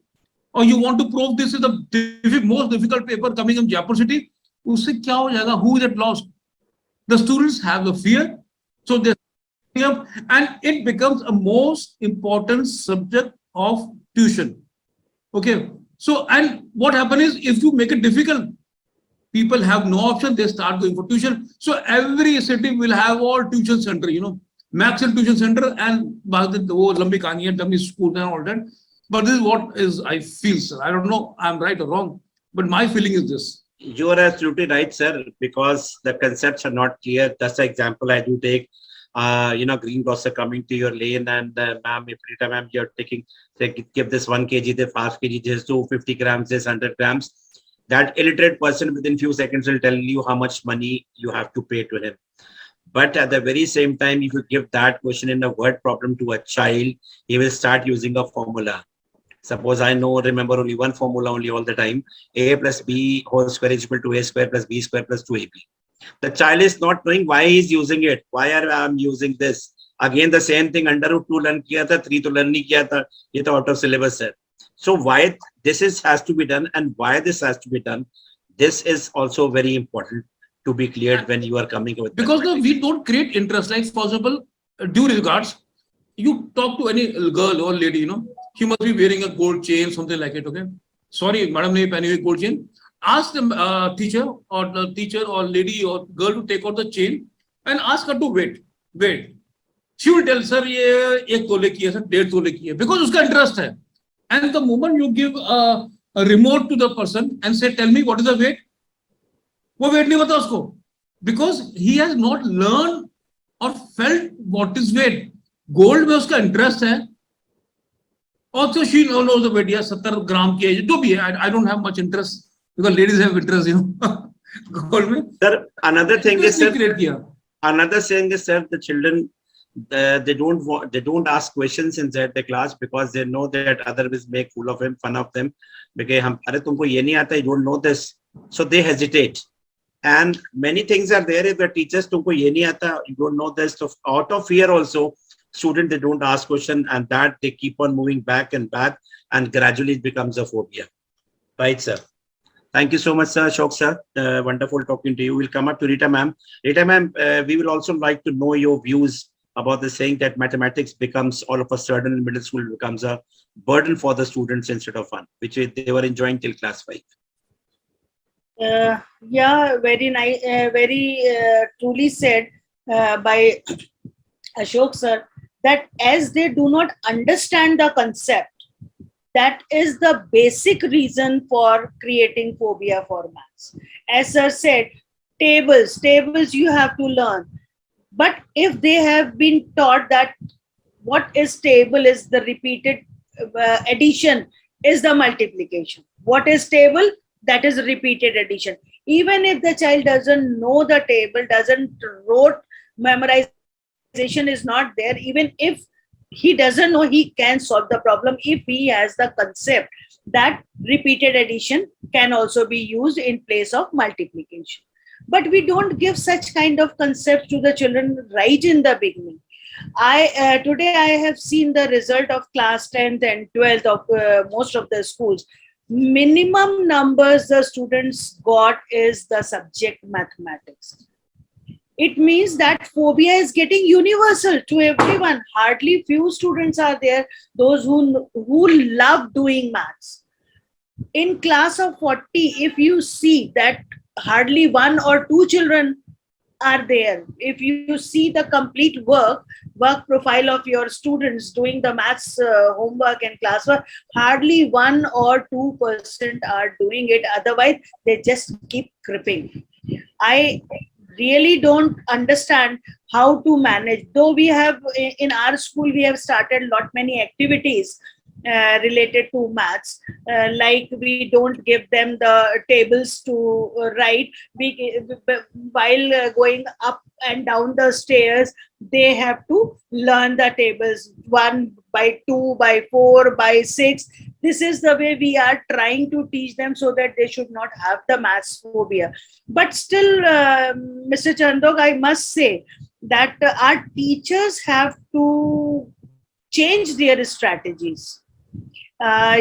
or you want to prove this is the most difficult paper coming in Jaipur city? उससे क्या हो जाएगा? Who is at loss? The students have the fear, so they up, and it becomes a most important subject of tuition. Okay, so and what happens is, if you make it difficult, people have no option, they start going for tuition. So every city will have all tuition center, Max and tuition center, and वो लंबी कहानी है, dummy school and all that. But this is what is I feel, sir. I don't know I'm right or wrong, but my feeling is this. You are absolutely right, sir, because the concepts are not clear. That's the example I do take. Green grocer coming to your lane and ma'am, if later ma'am, you're taking, say, give this 1 kg, the 5 kg, this 250 grams, this 100 grams. That illiterate person within few seconds will tell you how much money you have to pay to him. But at the very same time, if you give that question in a word problem to a child, he will start using a formula. Suppose I remember only one formula only all the time. A plus B whole square is equal to A square plus B square plus 2AB. The child is not knowing why he is using it. Why are I using this? Again, the same thing, under root 2 learn kiya tha, 3 to learn nahi kiya tha. Ye to out of syllabus hai. So why this has to be done and why this has to be done, this is also very important to be cleared when you are coming with. Because we don't create interest. Like, for example, due regards, you talk to any girl or lady, she must be wearing a gold chain, something like it. Okay, sorry, madam, nahi pehni hui gold chain. Ask the teacher or lady or girl to take out the chain and ask her to wait. She will tell, sir, ये 1 तोले की है, sir, 1.5 तोले की है, because उसका interest है. And the moment you give a remote to the person and say, tell me what is the weight, वो weight नहीं पता उसको, because he has not learned or felt what is weight. Gold में उसका interest है. Also, she knows the weight. Yeah, 70 gram की है. जो भी है, I don't have much interest because ladies have interest, Gold में. Sir, another thing is, sir, the children they don't ask questions inside the class because they know that others will make fool of him, fun of them. Because अरे तुमको ये नहीं आता, you don't know this, so they hesitate. And many things are there if the teachers तुमको ये नहीं आता, you don't know this, so out of fear also, students they don't ask question, and that they keep on moving back and back, and gradually it becomes a phobia. Right, sir? Thank you so much, sir. Ashok, sir. Wonderful talking to you. We'll come up to Rita, ma'am. Rita, ma'am, we will also like to know your views about the saying that mathematics becomes all of a sudden in middle school becomes a burden for the students instead of fun, which they were enjoying till class 5. Yeah, very nice, very truly said by Ashok, sir, that as they do not understand the concept, that is the basic reason for creating phobia for maths. As sir said, tables you have to learn. But if they have been taught that what is table is the repeated addition is the multiplication. What is table? That is repeated addition. Even if the child doesn't know the table, doesn't wrote, memorization is not there, even if he doesn't know, he can solve the problem if he has the concept that repeated addition can also be used in place of multiplication. But we don't give such kind of concepts to the children right in the beginning. Today I have seen the result of class 10th and 12th of most of the schools. Minimum numbers the students got is the subject mathematics. It means that phobia is getting universal to everyone. Hardly few students are there, those who love doing maths. In class of 40, if you see that hardly 1 or 2 children are there. If you see the complete work profile of your students doing the maths homework and classwork, hardly 1 or 2% are doing it. Otherwise, they just keep creeping. I really don't understand how to manage. Though we have, in our school, we have started many activities related to maths, like we don't give them the tables to write. While going up and down the stairs, they have to learn the tables 1 by 2 by 4 by 6. This is the way we are trying to teach them so that they should not have the maths phobia. But still, Mr. Chandhok, I must say that our teachers have to change their strategies.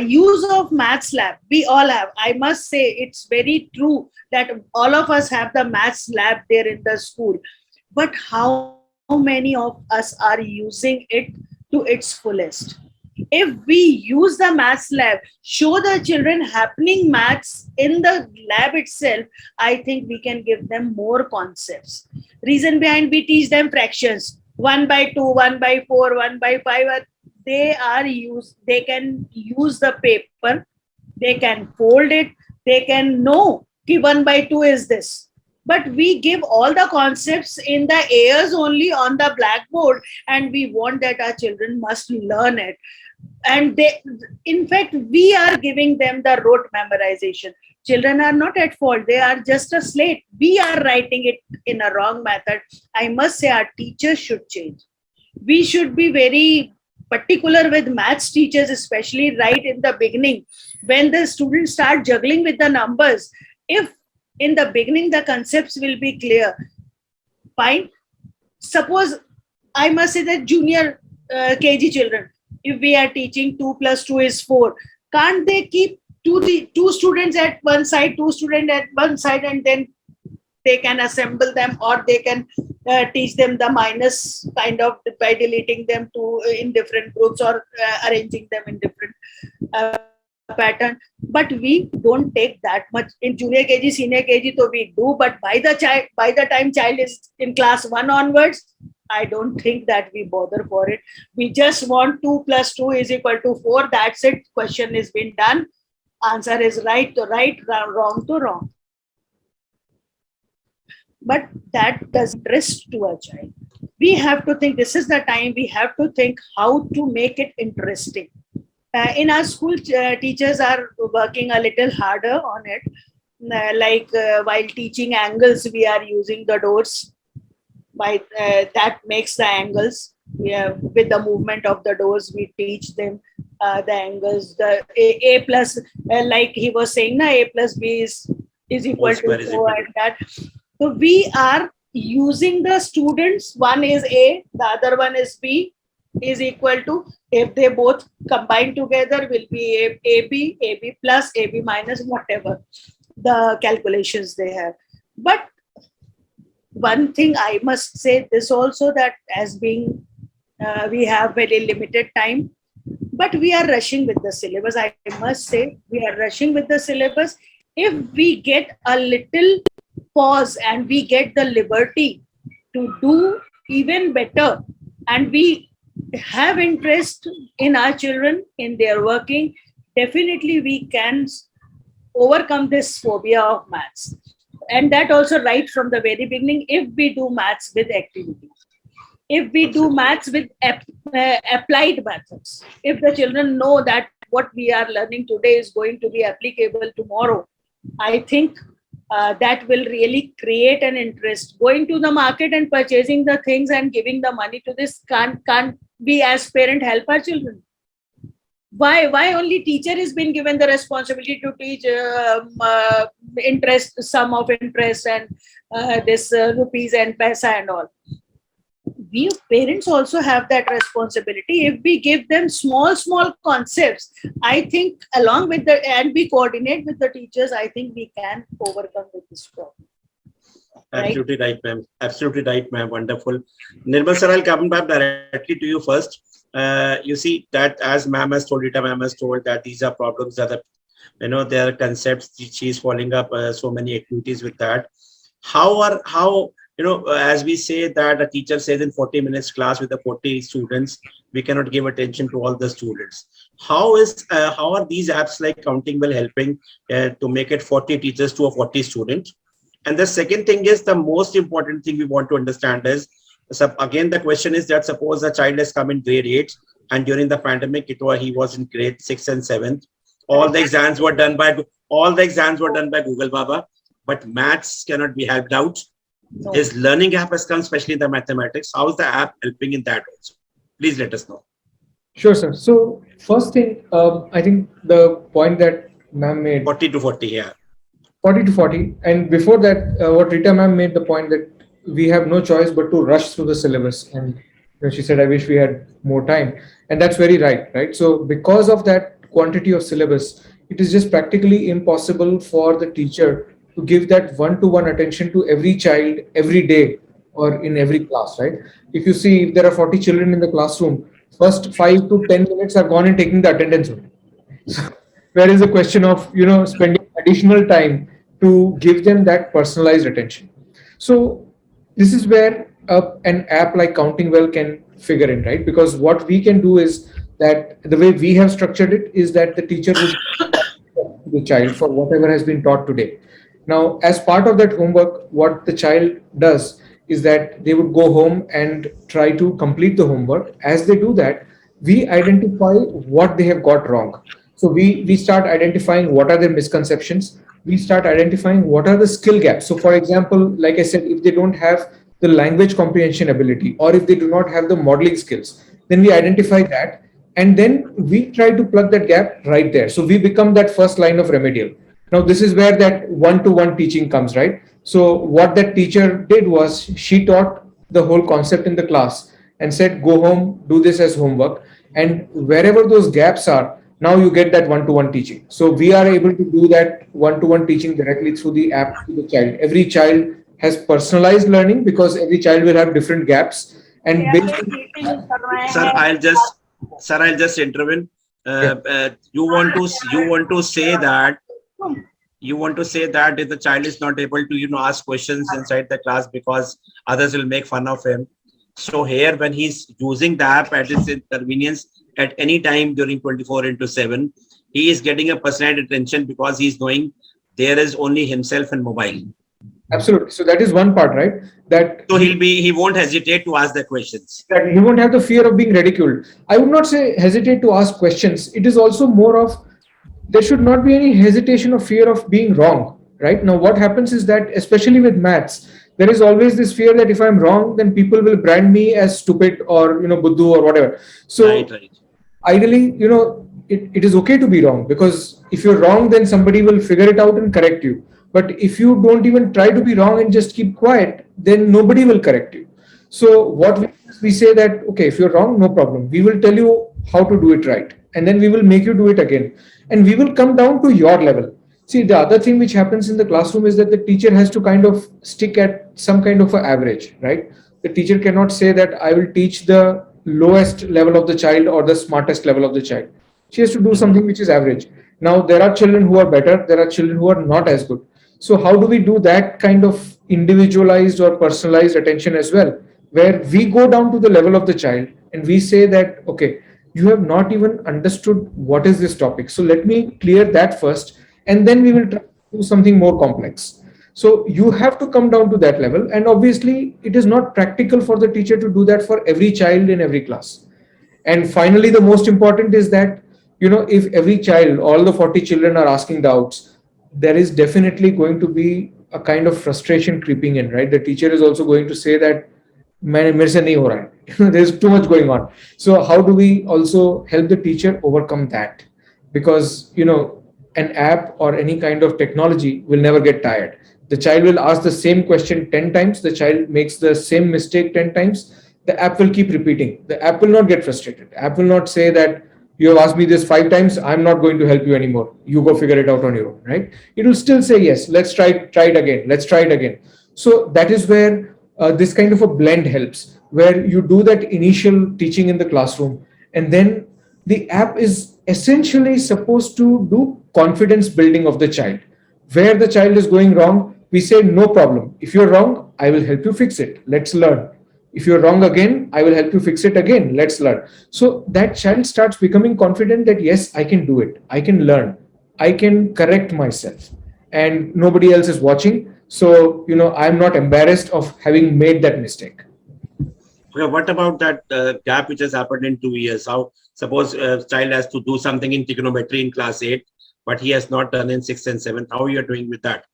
Use of maths lab, we all have. I must say it's very true that all of us have the maths lab there in the school. But how many of us are using it to its fullest? If we use the maths lab, show the children happening maths in the lab itself, I think we can give them more concepts. Reason behind, we teach them fractions, 1 by 2, 1 by 4, 1 by 5. they can use the paper, they can fold it, they can know ki 1 by 2 is this. But we give all the concepts in the airs only on the blackboard, and we want that our children must learn it. And they, in fact, we are giving them the rote memorization. Children are not at fault, they are just a slate, we are writing it in a wrong method. I must say our teachers should change. We should be very particular with maths teachers, especially right in the beginning, when the students start juggling with the numbers. If in the beginning the concepts will be clear, fine. Suppose, I must say that junior KG children, if we are teaching 2 plus 2 is 4, can't they keep two students at one side, two students at one side, and then they can assemble them, or they can teach them the minus kind of by deleting them to in different groups, or arranging them in different pattern. But we don't take that much in junior KG, senior KG, so we do. But by the time child is in class 1 onwards, I don't think that we bother for it. We just want 2 plus 2 is equal to 4. That's it. Question is been done. Answer is right to right, wrong to wrong. But that does interest to a child. We have to think, this is the time we have to think how to make it interesting. In our school, teachers are working a little harder on it. While teaching angles, we are using the doors. That makes the angles. With the movement of the doors, we teach them the angles. The A plus, like he was saying, A plus B is equal to 4, and that. So we are using the students. One is A, the other one is B, is equal to, if they both combine together, will be AB plus, AB minus, whatever the calculations they have. But one thing I must say this also, that as being we have very limited time, but we are rushing with the syllabus. I must say we are rushing with the syllabus. If we get a little pause and we get the liberty to do even better, and we have interest in our children, in their working, definitely we can overcome this phobia of maths. And that also right from the very beginning, if we do maths with activities, if we do maths with applied methods, if the children know that what we are learning today is going to be applicable tomorrow, I think that will really create an interest. Going to the market and purchasing the things and giving the money to this can't we as parent help our children. Why only teacher has been given the responsibility to teach interest, sum of interest, and this rupees and paisa and all. We parents also have that responsibility. If we give them small concepts, I think along with the, and we coordinate with the teachers, I think we can overcome with this problem. Absolutely right, ma'am. Absolutely right, ma'am. Wonderful. Nirmal sir, I'll come back directly to you first. You see that as ma'am has told, Rita ma'am has told, that these are problems that are, there are concepts. She is following up so many activities with that. How as we say that a teacher says in 40 minutes class with the 40 students, we cannot give attention to all the students. How are these apps like Counting Well helping to make it 40 teachers to a 40 student? And the second thing is, the most important thing we want to understand is, again, the question is that suppose a child has come in grade 8 and during the pandemic, he was in grade 6 and 7. All the exams were done by Google Baba, but maths cannot be helped out. No. His learning app has come, especially the mathematics. How is the app helping in that also? Please let us know. Sure, sir. So first thing, I think the point that ma'am made, 40 to 40, yeah. 40 to 40. And before that, what Rita ma'am made the point that we have no choice but to rush through the syllabus. And she said, I wish we had more time. And that's very right? So because of that quantity of syllabus, it is just practically impossible for the teacher to give that one-to-one attention to every child every day or in every class, right? If you see, if there are 40 children in the classroom, first 5 to 10 minutes are gone in taking the attendance. So, where is the question of, spending additional time to give them that personalized attention? So this is where an app like Counting Well can figure in, right? Because what we can do is that the way we have structured it is that the teacher would to the child for whatever has been taught today. Now, as part of that homework, what the child does is that they would go home and try to complete the homework. As they do that, we identify what they have got wrong. So we start identifying what are their misconceptions. We start identifying what are the skill gaps. So, for example, like I said, if they don't have the language comprehension ability or if they do not have the modeling skills, then we identify that and then we try to plug that gap right there. So we become that first line of remedial. Now this is where that one-to-one teaching comes, right? So what that teacher did was she taught the whole concept in the class and said go home, do this as homework, and wherever those gaps are, now you get that one-to-one teaching. So we are able to do that one-to-one teaching directly through the app to the child. Every child has personalized learning because every child will have different gaps, and क्या based ये on meeting कर रहे Sir, हैं? I'll just intervene. yeah. You want to say that if the child is not able to, ask questions inside the class because others will make fun of him. So here, when he's using the app at his convenience at any time during 24 into 7, he is getting a personalized attention because he's knowing there is only himself and mobile. Absolutely. So that is one part, right? That So he won't hesitate to ask the questions. that he won't have the fear of being ridiculed. I would not say hesitate to ask questions. It is also more of there should not be any hesitation or fear of being wrong, right? Now, what happens is that, especially with maths, there is always this fear that if I'm wrong, then people will brand me as stupid or buddhu or whatever. So Right. ideally, it is okay to be wrong because if you're wrong, then somebody will figure it out and correct you. But if you don't even try to be wrong and just keep quiet, then nobody will correct you. So what we say that, okay, if you're wrong, no problem. We will tell you how to do it right. And then we will make you do it again. And we will come down to your level. See, the other thing which happens in the classroom is that the teacher has to kind of stick at some kind of an average, right? The teacher cannot say that I will teach the lowest level of the child or the smartest level of the child. She has to do something which is average. Now, there are children who are better, there are children who are not as good. So, how do we do that kind of individualized or personalized attention as well, where we go down to the level of the child and we say that, okay, you have not even understood what is this topic. So, let me clear that first, and then we will try to do something more complex. So you have to come down to that level. And obviously, it is not practical for the teacher to do that for every child in every class. And finally, the most important is that, if every child, all the 40 children are asking doubts, there is definitely going to be a kind of frustration creeping in, right? The teacher is also going to say that, मेरे से नहीं हो रहा है. There's too much going on. So how do we also help the teacher overcome that? Because, an app or any kind of technology will never get tired. The child will ask the same question 10 times. The child makes the same mistake 10 times. The app will keep repeating. The app will not get frustrated. The app will not say that you have asked me this 5 times. I'm not going to help you anymore. You go figure it out on your own, right? It will still say, yes, let's try it again. Let's try it again. So that is where this kind of a blend helps, where you do that initial teaching in the classroom, and then the app is essentially supposed to do confidence building of the child. Where the child is going wrong, we say, no problem. If you're wrong, I will help you fix it. Let's learn. If you're wrong again, I will help you fix it again. Let's learn. So that child starts becoming confident that, yes, I can do it. I can learn. I can correct myself. And nobody else is watching. So, I'm not embarrassed of having made that mistake. Okay, what about that gap which has happened in 2 years? How suppose a child has to do something in trigonometry in class 8, but he has not done in 6th and 7th. How are you doing with that?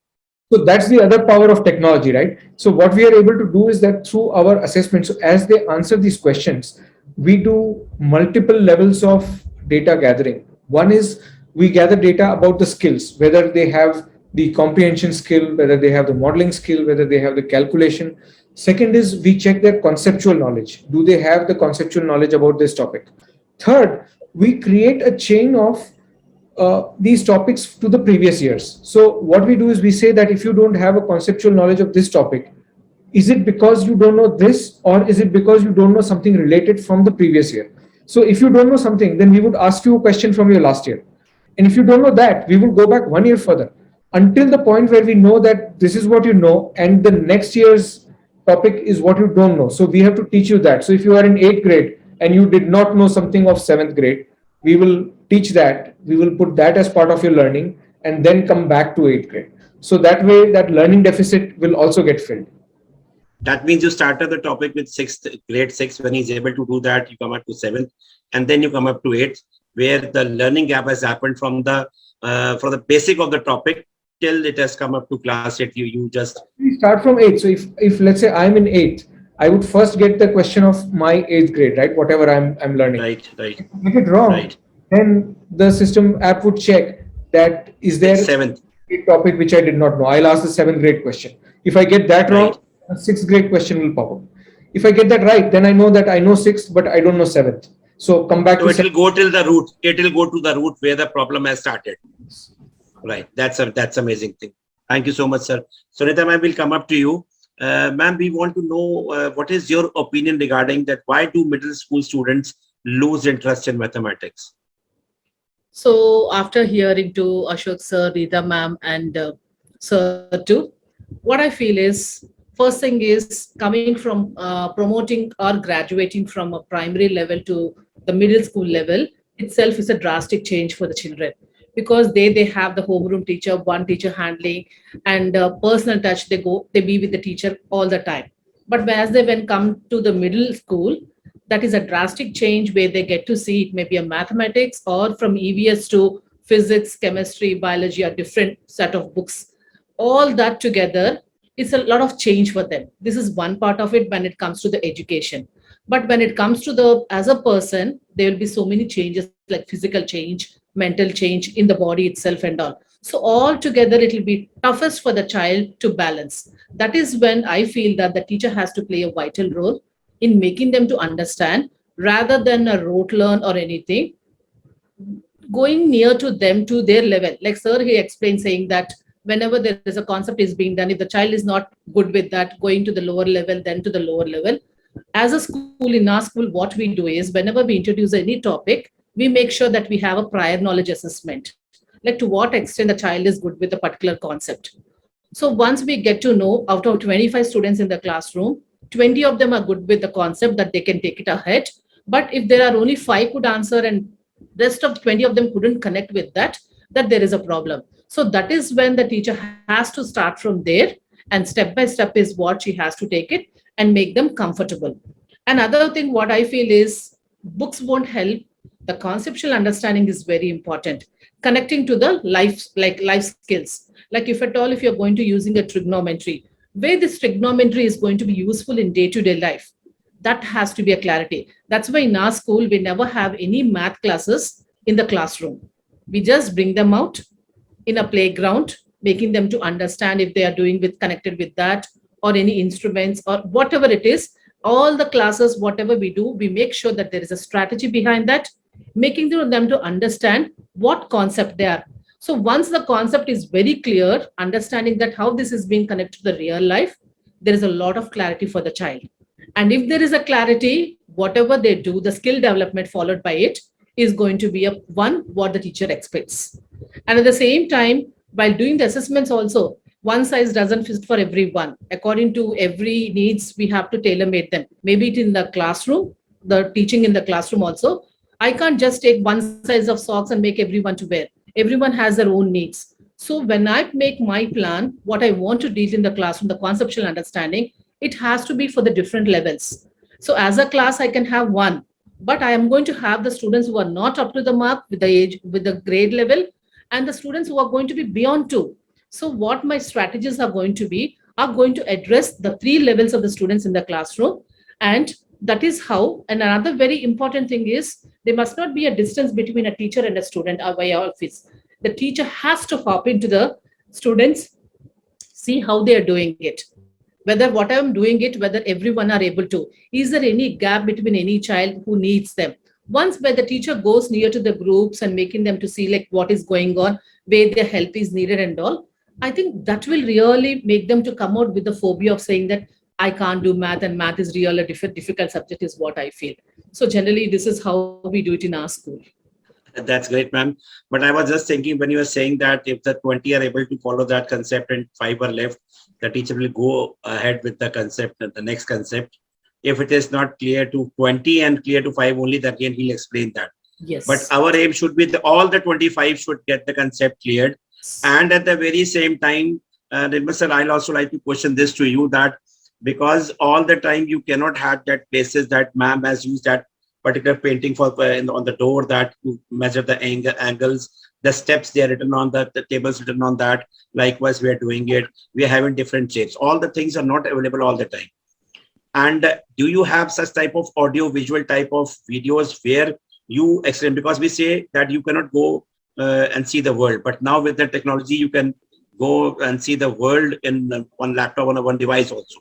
So that's the other power of technology, right? So what we are able to do is that through our assessments, so as they answer these questions, we do multiple levels of data gathering. One is we gather data about the skills, whether they have the comprehension skill, whether they have the modeling skill, whether they have the calculation. Second is we check their conceptual knowledge. Do they have the conceptual knowledge about this topic? Third, we create a chain of these topics to the previous years. So what we do is we say that if you don't have a conceptual knowledge of this topic, is it because you don't know this, or is it because you don't know something related from the previous year? So if you don't know something, then we would ask you a question from your last year. And if you don't know that, we would go back 1 year further until the point where we know that this is what you know and the next year's topic is what you don't know. So we have to teach you that. So if you are in 8th grade, and you did not know something of 7th grade, we will teach that, we will put that as part of your learning, and then come back to 8th grade. So that way, that learning deficit will also get filled. That means you started the topic with grade six. When he's able to do that, you come up to seventh, and then you come up to eighth, where the learning gap has happened from the basic of the topic till it has come up to class eight. You just We start from 8th. So if let's say I'm in 8th, I would first get the question of my 8th grade, right? Whatever I'm learning. right. If I get it wrong, Right. then the system app would check that is there It's seventh. a topic which I did not know. I'll ask the 7th grade question. If I get that wrong, Right. a 6th grade question will pop up. If I get that right, then I know that I know 6th, but I don't know 7th. So come back So to it will 7th. go till the root. It will go to the root where the problem has started. Right. That's amazing thing. Thank you so much, sir. Sunita ma'am, will come up to you. Ma'am, we want to know what is your opinion regarding that. Why do middle school students lose interest in mathematics? So after hearing to Ashok sir, Rita ma'am, and sir too, what I feel is first thing is coming from promoting or graduating from a primary level to the middle school level itself is a drastic change for the children because they have the homeroom teacher, one teacher handling, and personal touch. They be with the teacher all the time. But as they when come to the middle school, that is a drastic change where they get to see it maybe a mathematics or from EVS to physics, chemistry, biology, a different set of books. All that together is a lot of change for them. This is one part of it when it comes to the education. But when it comes to the as a person, there will be so many changes like physical change, mental change in the body itself and all. So all together it will be toughest for the child to balance. That is when I feel that the teacher has to play a vital role in making them to understand rather than a rote learn or anything, going near to them to their level. Like sir, he explained saying that whenever there is a concept is being done, if the child is not good with that, going to the lower level, then to the lower level. As a school, in our school, what we do is whenever we introduce any topic, we make sure that we have a prior knowledge assessment, like to what extent the child is good with the particular concept. So once we get to know out of 25 students in the classroom, 20 of them are good with the concept that they can take it ahead. But if there are only five could answer and rest of 20 of them couldn't connect with that, that there is a problem. So that is when the teacher has to start from there, and step by step is what she has to take it and make them comfortable. Another thing what I feel is books won't help. The conceptual understanding is very important. Connecting to the life skills. Like if at all, if you're going to using a trigonometry, where this trigonometry is going to be useful in day-to-day life, that has to be a clarity. That's why in our school, we never have any math classes in the classroom. We just bring them out in a playground, making them to understand if they are doing with connected with that or any instruments or whatever it is. All the classes, whatever we do, we make sure that there is a strategy behind that, making them to understand what concept they are. So once the concept is very clear, understanding that how this is being connected to the real life, there is a lot of clarity for the child. And if there is a clarity, whatever they do, the skill development followed by it is going to be a one what the teacher expects. And at the same time, while doing the assessments also, one size doesn't fit for everyone. According to every needs, we have to tailor make them. Maybe it in the classroom, the teaching in the classroom also. I can't just take one size of socks and make everyone to wear. Everyone has their own needs. So when I make my plan, what I want to teach in the classroom, the conceptual understanding, it has to be for the different levels. So as a class, I can have one, but I am going to have the students who are not up to the mark with the age, with the grade level, and the students who are going to be beyond two. So what my strategies are going to address the three levels of the students in the classroom. And that is how, and another very important thing is there must not be a distance between a teacher and a student or by office. The teacher has to hop into the students, see how they are doing it, whether what I'm doing it, whether everyone are able to. Is there any gap between any child who needs them? Once where the teacher goes near to the groups and making them to see like what is going on, where their help is needed and all, I think that will really make them to come out with the phobia of saying that I can't do math and math is really a difficult subject is what I feel. So generally, this is how we do it in our school. That's great, ma'am. But I was just thinking when you were saying that if the 20 are able to follow that concept and five are left, the teacher will go ahead with the concept, the next concept. If it is not clear to 20 and clear to 5 only, then again he'll explain that. But Yes. our aim should be all the 25 should get the concept cleared. And at the very same time, Nirmal sir, I'll also like to question this to you, that because all the time you cannot have that places that ma'am has used that particular painting for on the door that to measure the angles, the steps they are written on that, the tables written on that. Likewise, we are doing it. We are having different shapes. All the things are not available all the time. And do you have such type of audio visual type of videos where you explain, because we say that you cannot go and see the world, but now with the technology you can go and see the world in one laptop on a one device also.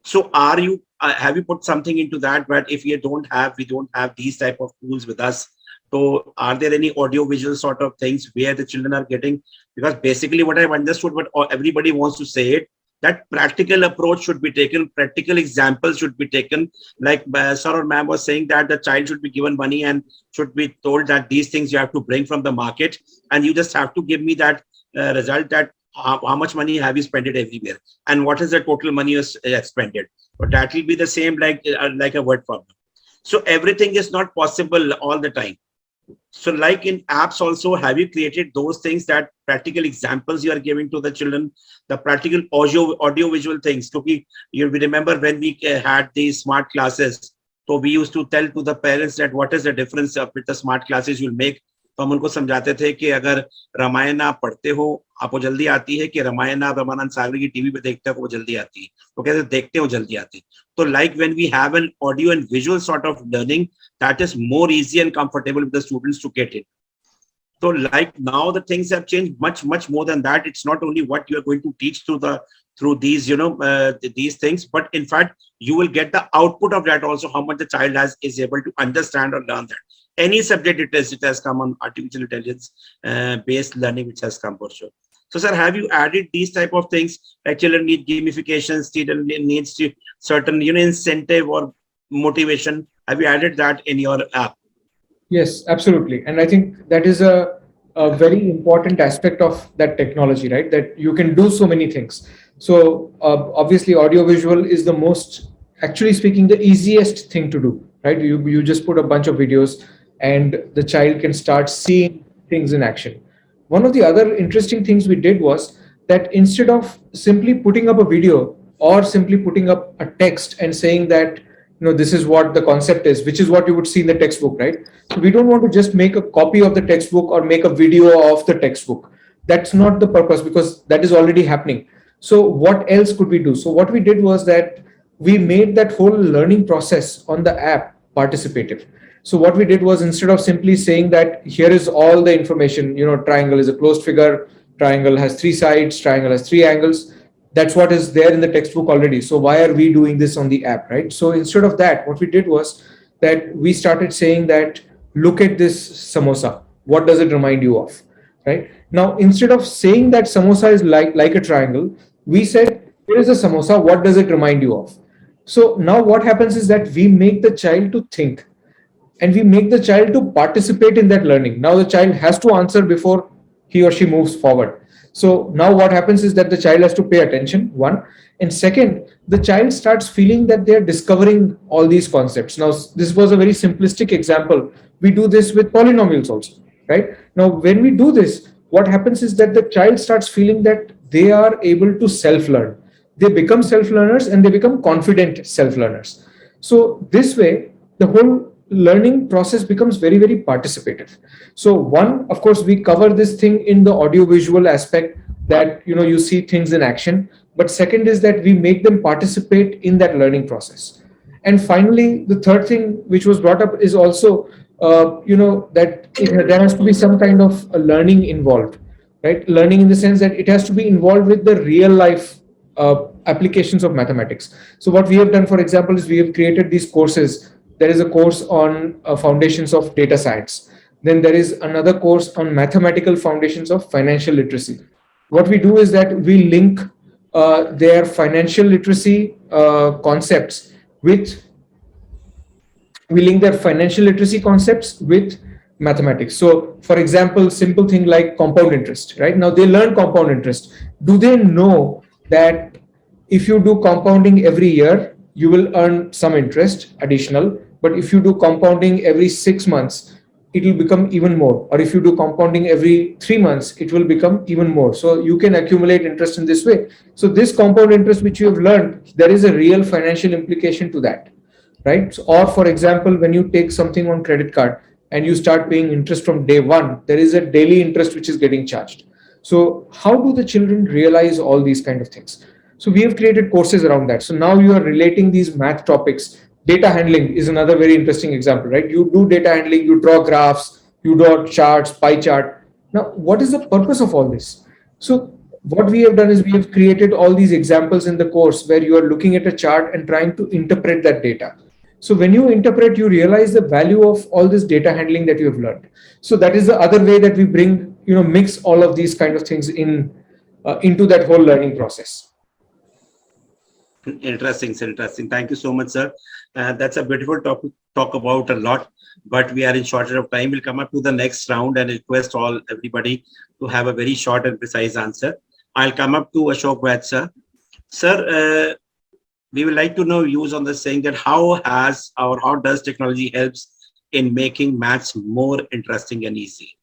So are you have you put something into that, but if we don't have these type of tools with us, so are there any audio visual sort of things where the children are getting? Because basically what I've understood, what everybody wants to say it, that practical approach should be taken, practical examples should be taken. Like sir or ma'am was saying that the child should be given money and should be told that these things you have to bring from the market, and you just have to give me that result, that how much money have you spent it everywhere, and what is the total money you expended. But that will be the same like a word problem. So everything is not possible all the time. So like in apps also, have you created those things, that practical examples you are giving to the children, the practical audio visual things? So we remember when we had these smart classes, so we used to tell to the parents that what is the difference with the smart classes you'll make. तो हम उनको समझाते थे कि अगर रामायण आप पढ़ते हो आपको जल्दी आती है, कि रामायण आप रामानंद सागर की टीवी पे देखते हो वो जल्दी आती है, तो कहते देखते हो जल्दी आती है. तो like when we have an audio and visual sort of learning, that is more easy and comfortable with the students to get it. So like now the things have changed much more than that. It's not only what you are going to teach through these these things, but in fact you will get the output of that also, how much the child is able to understand or learn that. Any subject it has come on artificial intelligence based learning, which has come for sure. So sir, have you added these type of things, like children need gamifications, children needs to certain incentive or motivation? Have you added that in your app? Yes, absolutely. And I think that is a very important aspect of that technology, right? That you can do so many things. So obviously audiovisual is the most, actually speaking, the easiest thing to do, right? You just put a bunch of videos and the child can start seeing things in action. One of the other interesting things we did was that instead of simply putting up a video or simply putting up a text and saying that, this is what the concept is, which is what you would see in the textbook, right? So we don't want to just make a copy of the textbook or make a video of the textbook. That's not the purpose, because that is already happening. So what else could we do? So what we did was that we made that whole learning process on the app participative. So what we did was, instead of simply saying that here is all the information, triangle is a closed figure, triangle has 3 sides, triangle has 3 angles, that's what is there in the textbook already. So why are we doing this on the app, right? So instead of that, what we did was that we started saying that, look at this samosa. What does it remind you of, right? Now, instead of saying that samosa is like a triangle, we said, here is a samosa. What does it remind you of? So now what happens is that we make the child to think, and we make the child to participate in that learning. Now the child has to answer before he or she moves forward. So now what happens is that the child has to pay attention, one. And second, the child starts feeling that they're discovering all these concepts. Now, this was a very simplistic example. We do this with polynomials also, right? Now, when we do this, what happens is that the child starts feeling that they are able to self-learn. They become self-learners and they become confident self-learners. So this way, the whole learning process becomes very, very participative. So one, of course, we cover this thing in the audiovisual aspect, that you see things in action. But second is that we make them participate in that learning process. And finally, the third thing which was brought up is also that there has to be some kind of a learning involved, right? Learning in the sense that it has to be involved with the real life applications of mathematics. So what we have done, for example, is we have created these courses. There is a course on foundations of data science. Then there is another course on mathematical foundations of financial literacy. What we do is that we link their financial literacy concepts with mathematics. So for example, simple thing like compound interest, right? Now they learn compound interest. Do they know that if you do compounding every year, you will earn some interest additional. But if you do compounding every 6 months, it will become even more. Or if you do compounding every 3 months, it will become even more. So you can accumulate interest in this way. So this compound interest which you have learned, there is a real financial implication to that, right? So, or for example, when you take something on credit card and you start paying interest from day one, there is a daily interest which is getting charged. So how do the children realize all these kind of things? So we have created courses around that. So now you are relating these math topics. Data handling is another very interesting example, right? You do data handling, you draw graphs, you draw charts, pie chart. Now, what is the purpose of all this? So what we have done is we have created all these examples in the course where you are looking at a chart and trying to interpret that data. So when you interpret, you realize the value of all this data handling that you have learned. So that is the other way that we bring, mix all of these kind of things into that whole learning process. Interesting, interesting. Thank you so much, sir. That's a beautiful topic talk about a lot, but we are in shortage of time. We'll come up to the next round and request everybody to have a very short and precise answer. I'll come up to Ashok Vaid, sir. Sir, we would like to know views on the saying that how does technology helps in making maths more interesting and easy?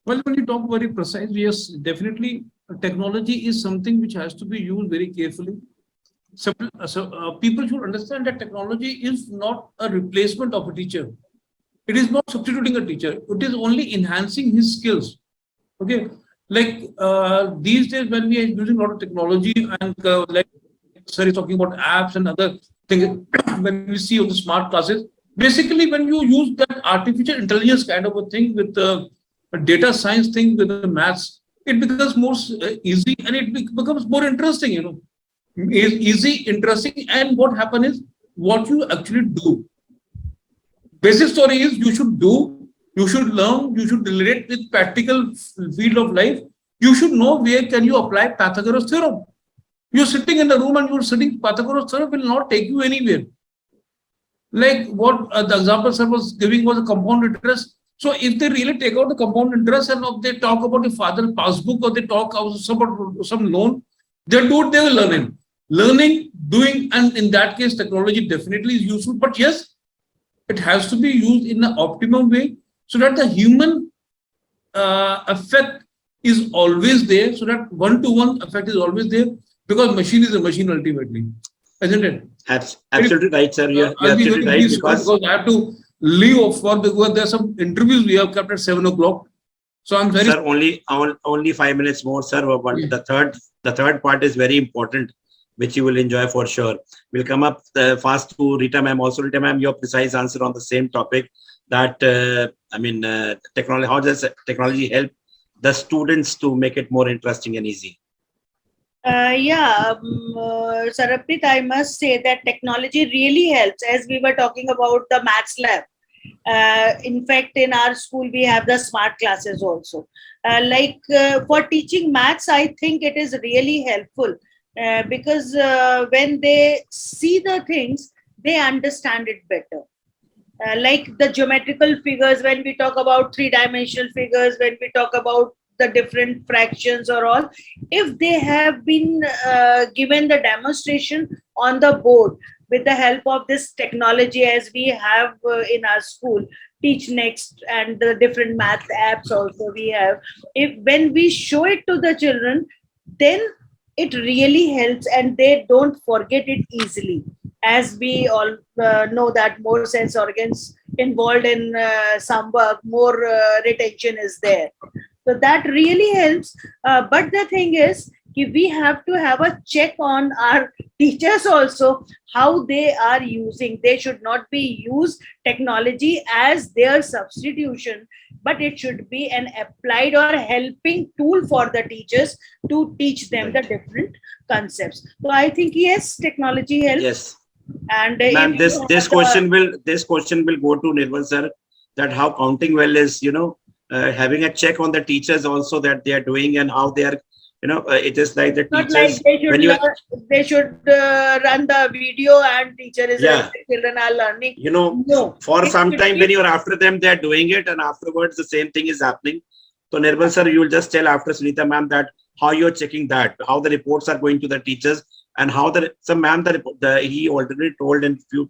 Well, when you talk very precise, yes, definitely technology is something which has to be used very carefully. So, people should understand that technology is not a replacement of a teacher. It is not substituting a teacher. It is only enhancing his skills. Okay, like these days when we are using a lot of technology and like sir is talking about apps and other things, when we see on the smart classes, basically when you use that artificial intelligence kind of a thing with the data science thing with the maths, it becomes more easy and it becomes more interesting. Is easy, interesting, and what happens is what you actually do. Basic story is you should do, you should learn, you should relate with practical field of life. You should know where can you apply Pythagoras theorem. You're sitting in the room and you're sitting, Pythagoras theorem will not take you anywhere. Like what the example sir was giving was a compound interest. So if they really take out the compound interest and if they talk about the father passbook or they talk about some loan, they'll do it, they will learn it. Learning, doing, and in that case, technology definitely is useful. But yes, it has to be used in an optimum way so that the human effect is always there, so that one-to-one effect is always there, because machine is a machine ultimately, isn't it? Absolutely right, sir. You're absolutely right. Because I have to leave off for because there are some interviews we have kept at 7 o'clock. So I'm very sir, only 5 minutes more, sir. But yeah. The third part is very important, which you will enjoy for sure. We'll come up fast to Rita ma'am. Also, Rita ma'am, your precise answer on the same topic. That technology. How does technology help the students to make it more interesting and easy? Saraprit, I must say that technology really helps. As we were talking about the maths lab, in fact, in our school we have the smart classes also. For teaching maths, I think it is really helpful. Because when they see the things, they understand it better. Like the geometrical figures, when we talk about three-dimensional figures, when we talk about the different fractions or all, if they have been given the demonstration on the board with the help of this technology as we have in our school, Teach Next and the different math apps also we have, when we show it to the children, then it really helps and they don't forget it easily. As we all know that more sense organs involved in some work, more retention is there. So that really helps. But the thing is, we have to have a check on our teachers also, how they are using. They should not be use technology as their substitution, but it should be an applied or helping tool for the teachers to teach them the different concepts. So I think yes, technology helps. Yes. And ma'am, this question will go to Nirmal sir, that how counting well is having a check on the teachers also that they are doing and how they are. It is like the not teachers. Like they should run the video and teacher is children are learning. No, for some time when you're after them, they're doing it, and afterwards the same thing is happening. So Nirmal sir, you will just tell after Sunita ma'am that how you're checking that, how the reports are going to the teachers, and how some man, he already told in few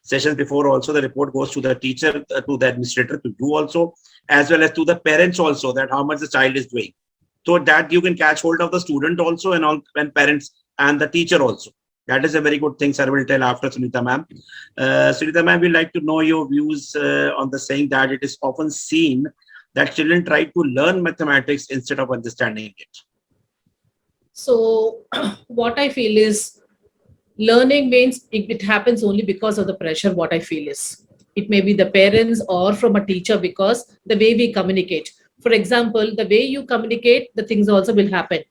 sessions before also, the report goes to the teacher, to the administrator to do also, as well as to the parents also, that how much the child is doing. So that you can catch hold of the student also, and all, and parents and the teacher also. That is a very good thing, sir will tell after Sunita ma'am. Sunita ma'am, we'd like to know your views on the saying that it is often seen that children try to learn mathematics instead of understanding it. So what I feel is learning means it happens only because of the pressure. What I feel is it may be the parents or from a teacher, because the way we communicate. For example, the way you communicate, the things also will happen.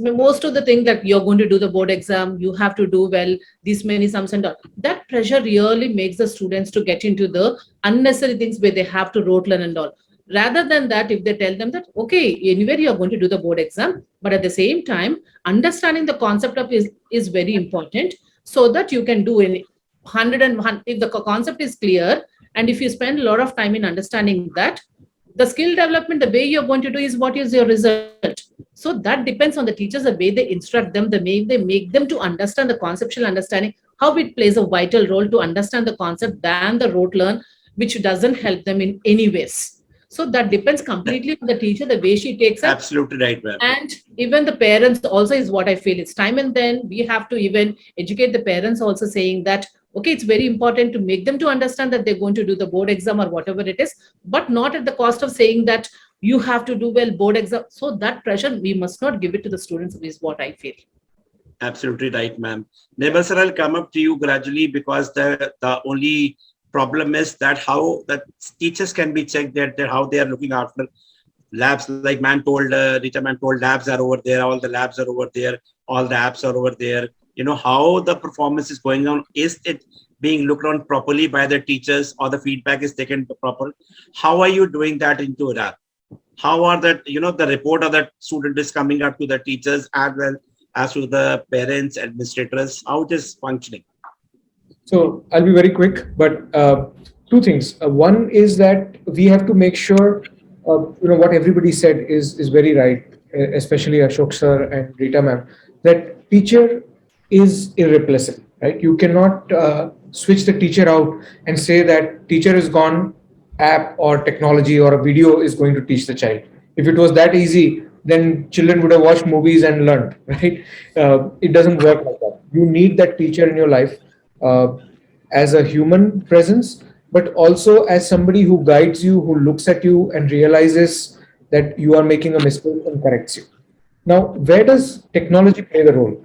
Most of the thing that you're going to do the board exam, you have to do well, these many sums and all. That pressure really makes the students to get into the unnecessary things where they have to rote learn and all. Rather than that, if they tell them that, okay, anyway, you're going to do the board exam, but at the same time, understanding the concept of is very important, so that you can do in 101. If the concept is clear, and if you spend a lot of time in understanding that, the skill development, the way you're going to do is what is your result. So that depends on the teachers, the way they instruct them, the way they make them to understand the conceptual understanding, how it plays a vital role to understand the concept than the rote learn, which doesn't help them in any ways. So that depends completely on the teacher, the way she takes it. Absolutely right, ma'am. And even the parents also is what I feel. It's time and then we have to even educate the parents also, saying that, okay, it's very important to make them to understand that they're going to do the board exam or whatever it is, but not at the cost of saying that you have to do well board exam. So that pressure, we must not give it to the students, is what I feel. Absolutely right, ma'am. Neighbor sir, I'll come up to you gradually, because the only problem is that how the teachers can be checked, that how they are looking after labs. Like man told, Rita man told, labs are over there, all the labs are over there, all the apps are over there. You know, how the performance is going on. Is it being looked on properly by the teachers, or the feedback is taken proper? How are you doing that into an app? How are that, you know, the report of that student is coming up to the teachers as well as to the parents, administrators? How it is functioning? So I'll be very quick, but two things. One is that we have to make sure, what everybody said is very right, especially Ashok sir and Rita ma'am, that teacher is irreplaceable, right? You cannot switch the teacher out and say that teacher is gone, app or technology or a video is going to teach the child. If it was that easy, then children would have watched movies and learned, right? It doesn't work like that. You need that teacher in your life uh, as a human presence, but also as somebody who guides you, who looks at you and realizes that you are making a mistake and corrects you. Now, where does technology play the role?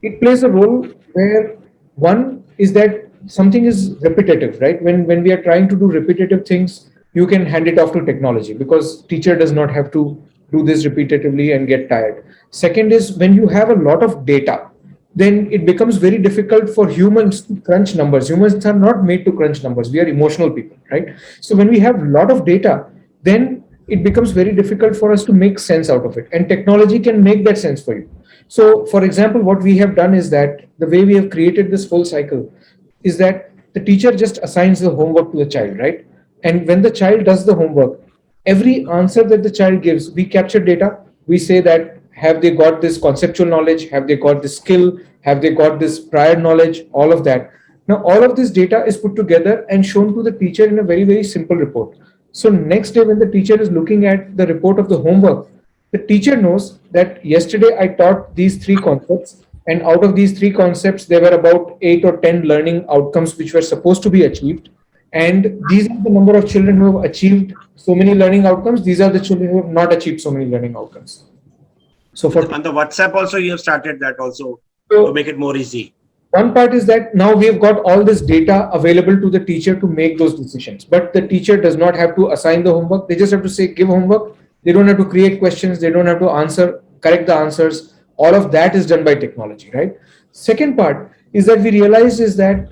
It plays a role where one is that something is repetitive, right? When we are trying to do repetitive things, you can hand it off to technology, because teacher does not have to do this repetitively and get tired. Second is, when you have a lot of data, then it becomes very difficult for humans to crunch numbers. Humans are not made to crunch numbers. We are emotional people, right? So when we have a lot of data, then it becomes very difficult for us to make sense out of it. And technology can make that sense for you. So, for example, what we have done is that the way we have created this whole cycle is that the teacher just assigns the homework to the child, right? And when the child does the homework, every answer that the child gives, we capture data. We say that, have they got this conceptual knowledge? Have they got this skill? Have they got this prior knowledge? All of that. Now, all of this data is put together and shown to the teacher in a very, very simple report. So next day, when the teacher is looking at the report of the homework, the teacher knows that yesterday I taught these three concepts, and out of these three concepts, there were about 8 or 10 learning outcomes which were supposed to be achieved. And these are the number of children who have achieved so many learning outcomes. These are the children who have not achieved so many learning outcomes. So for On the WhatsApp also, you have started that also to so make it more easy. one part is that now we have got all this data available to the teacher to make those decisions, but the teacher does not have to assign the homework. They just have to say, give homework. They don't have to create questions. They don't have to answer, correct the answers. All of that is done by technology, right? Second part is that we realize is that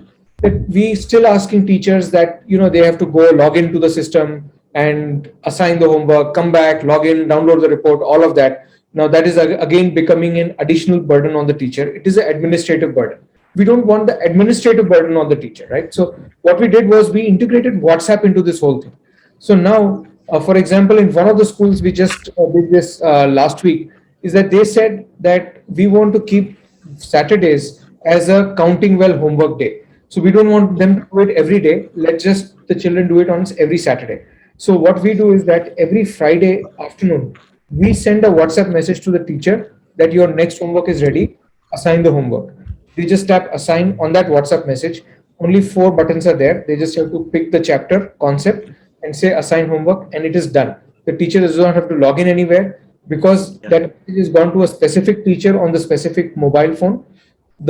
we still asking teachers that, they have to go log into the system and assign the homework, come back, log in, download the report, all of that. Now that is again becoming an additional burden on the teacher. It is an administrative burden. We don't want the administrative burden on the teacher, right? So what we did was we integrated WhatsApp into this whole thing. So now, for example, in one of the schools, we just did this last week. is that they said that we want to keep Saturdays as a counting well homework day. So we don't want them to do it every day. Let's just the children do it on every Saturday. So what we do is that every Friday afternoon, we send a WhatsApp message to the teacher that your next homework is ready. Assign the homework. They just tap assign on that WhatsApp message. Only 4 buttons are there. They just have to pick the chapter concept and say assign homework, and it is done. The teacher does not have to log in anywhere because Yeah. that message is gone to a specific teacher on the specific mobile phone.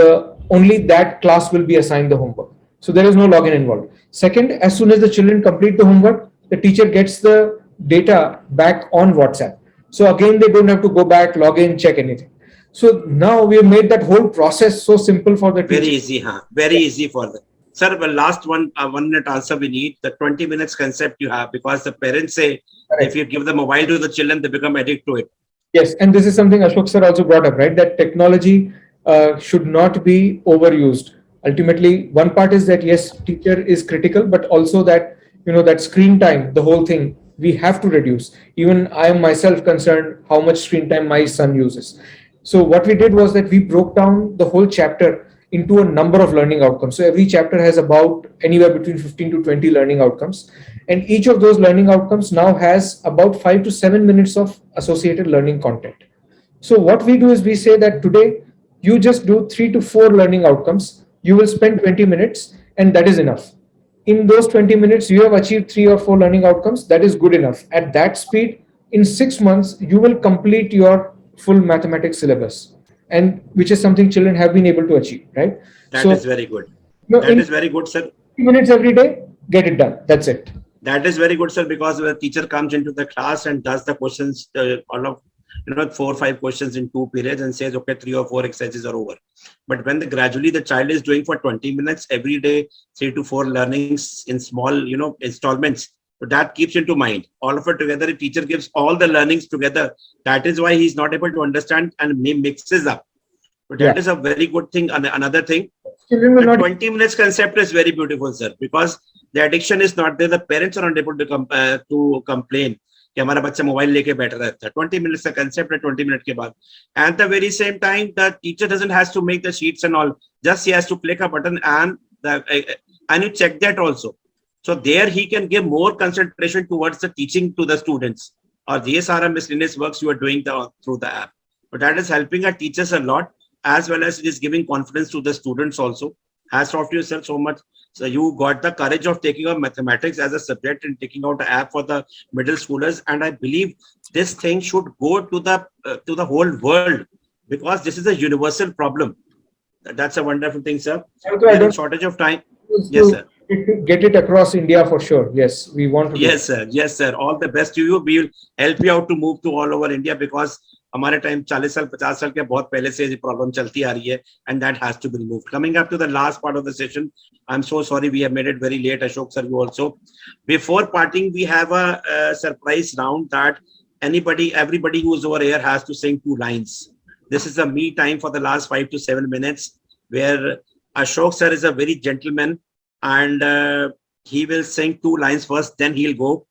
The only that class will be assigned the homework. So there is no login involved. Second, as soon as the children complete the homework, the teacher gets the data back on WhatsApp. So again, they don't have to go back, log in, check anything. So now we have made that whole process so simple for the Very teacher. easy, huh? Very easy for them. Sir, well, last 1 minute answer we need, the 20 minutes concept you have, because the parents say Correct. if you give the mobile to the children, they become addicted to it. Yes, and this is something Ashok sir also brought up, right? That technology should not be overused. Ultimately, one part is that yes, teacher is critical, but also that that screen time, the whole thing, we have to reduce. Even I am myself concerned how much screen time my son uses. So what we did was that we broke down the whole chapter into a number of learning outcomes. So every chapter has about anywhere between 15 to 20 learning outcomes. And each of those learning outcomes now has about 5 to 7 minutes of associated learning content. So what we do is we say that today you just do 3 to 4 learning outcomes. You will spend 20 minutes and that is enough. In those 20 minutes, you have achieved 3 or 4 learning outcomes. That is good enough. At that speed, in 6 months, you will complete your full mathematics syllabus, and which is something children have been able to achieve, right? That So, is very good. That in is very good, sir. 20 minutes every day, get it done. That's it. That is very good, sir, because the teacher comes into the class and does the questions, all of 4 or 5 questions in 2 periods and says, okay, 3 or 4 exercises are over. But when gradually the child is doing for 20 minutes every day, 3 to 4 learnings in small, installments, so that keeps into mind. All of it together, a teacher gives all the learnings together. That is why he's not able to understand and mixes up. So that Yeah. is a very good thing. And another thing, Children will the not. 20 minutes concept is very beautiful, sir, because the addiction is not there. The parents are not able to complain कि हमारा बच्चा mobile लेके बैठ रहा था. 20 minutes का concept है 20 minutes के बाद. At the very same time, the teacher doesn't has to make the sheets and all. Just he has to click a button and you check that also. So there he can give more concentration towards the teaching to the students. Or these are miscellaneous works you are doing through the app. But that is helping our teachers a lot, as well as it is giving confidence to the students also. Hats off to yourself so much. So you got the courage of taking up mathematics as a subject and taking out an app for the middle schoolers. And I believe this thing should go to the whole world, because this is a universal problem. That's a wonderful thing, sir. Also, We I are in don't shortage of time. to Yes, sir. get it across India for sure. Yes, we want to. Do Yes, sir. Yes, sir. All the best to you. We will help you out to move to all over India, because हमारे time 40 साल 50 साल के बहुत पहले से ये problem चलती आ रही है, and that has to be removed. Coming up to the last part of the session, I'm so sorry we have made it very late, Ashok sir, you also. Before parting, we have a surprise round that everybody who is over here has to sing 2 lines. This is a me time for the last 5 to 7 minutes, where Ashok sir is a very gentleman, and he will sing 2 lines first, then he'll go.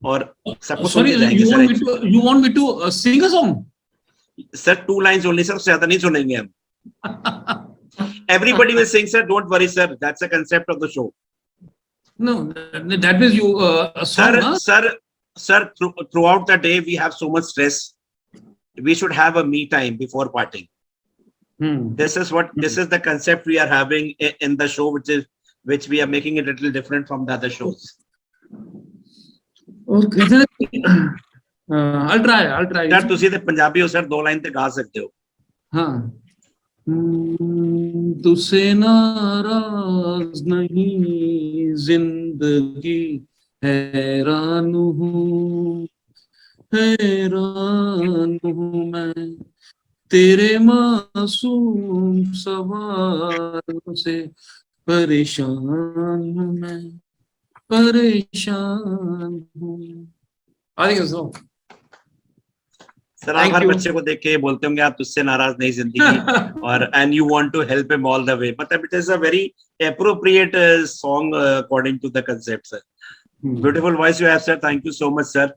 Or Sorry, you want me to sing a song? Sir, 2 lines only, sir. ज़्यादा नहीं सुनेंगे हम. Everybody will sing, sir. Don't worry, sir. That's the concept of the show. No, that means you a song. Sir, throughout the day we have so much stress. We should have a me time before partying. This is the concept we are having in the show, which we are making it a little different from the other shows. Okay, I'll try. Sir, ਤੁਸੀਂ ਤੇ ਪੰਜਾਬੀ ਹੋ sir, 2 line ਤੇ ਗਾ ਸਕਦੇ ਹੋ. हाँ. तुझसे नाराज नहीं जिंदगी, हैरान हूँ मैं तेरे मासूम सवालों से, परेशान हूँ मैं, परेशान हूँ. I think so. सर, आप हर बच्चे को देख के बोलते होंगे आप तुझसे नाराज नहीं जिंदगी, और and you want to help him all the way. मतलब it is a very appropriate song according to the concept, sir. Beautiful voice you have, sir. Thank you so much, sir.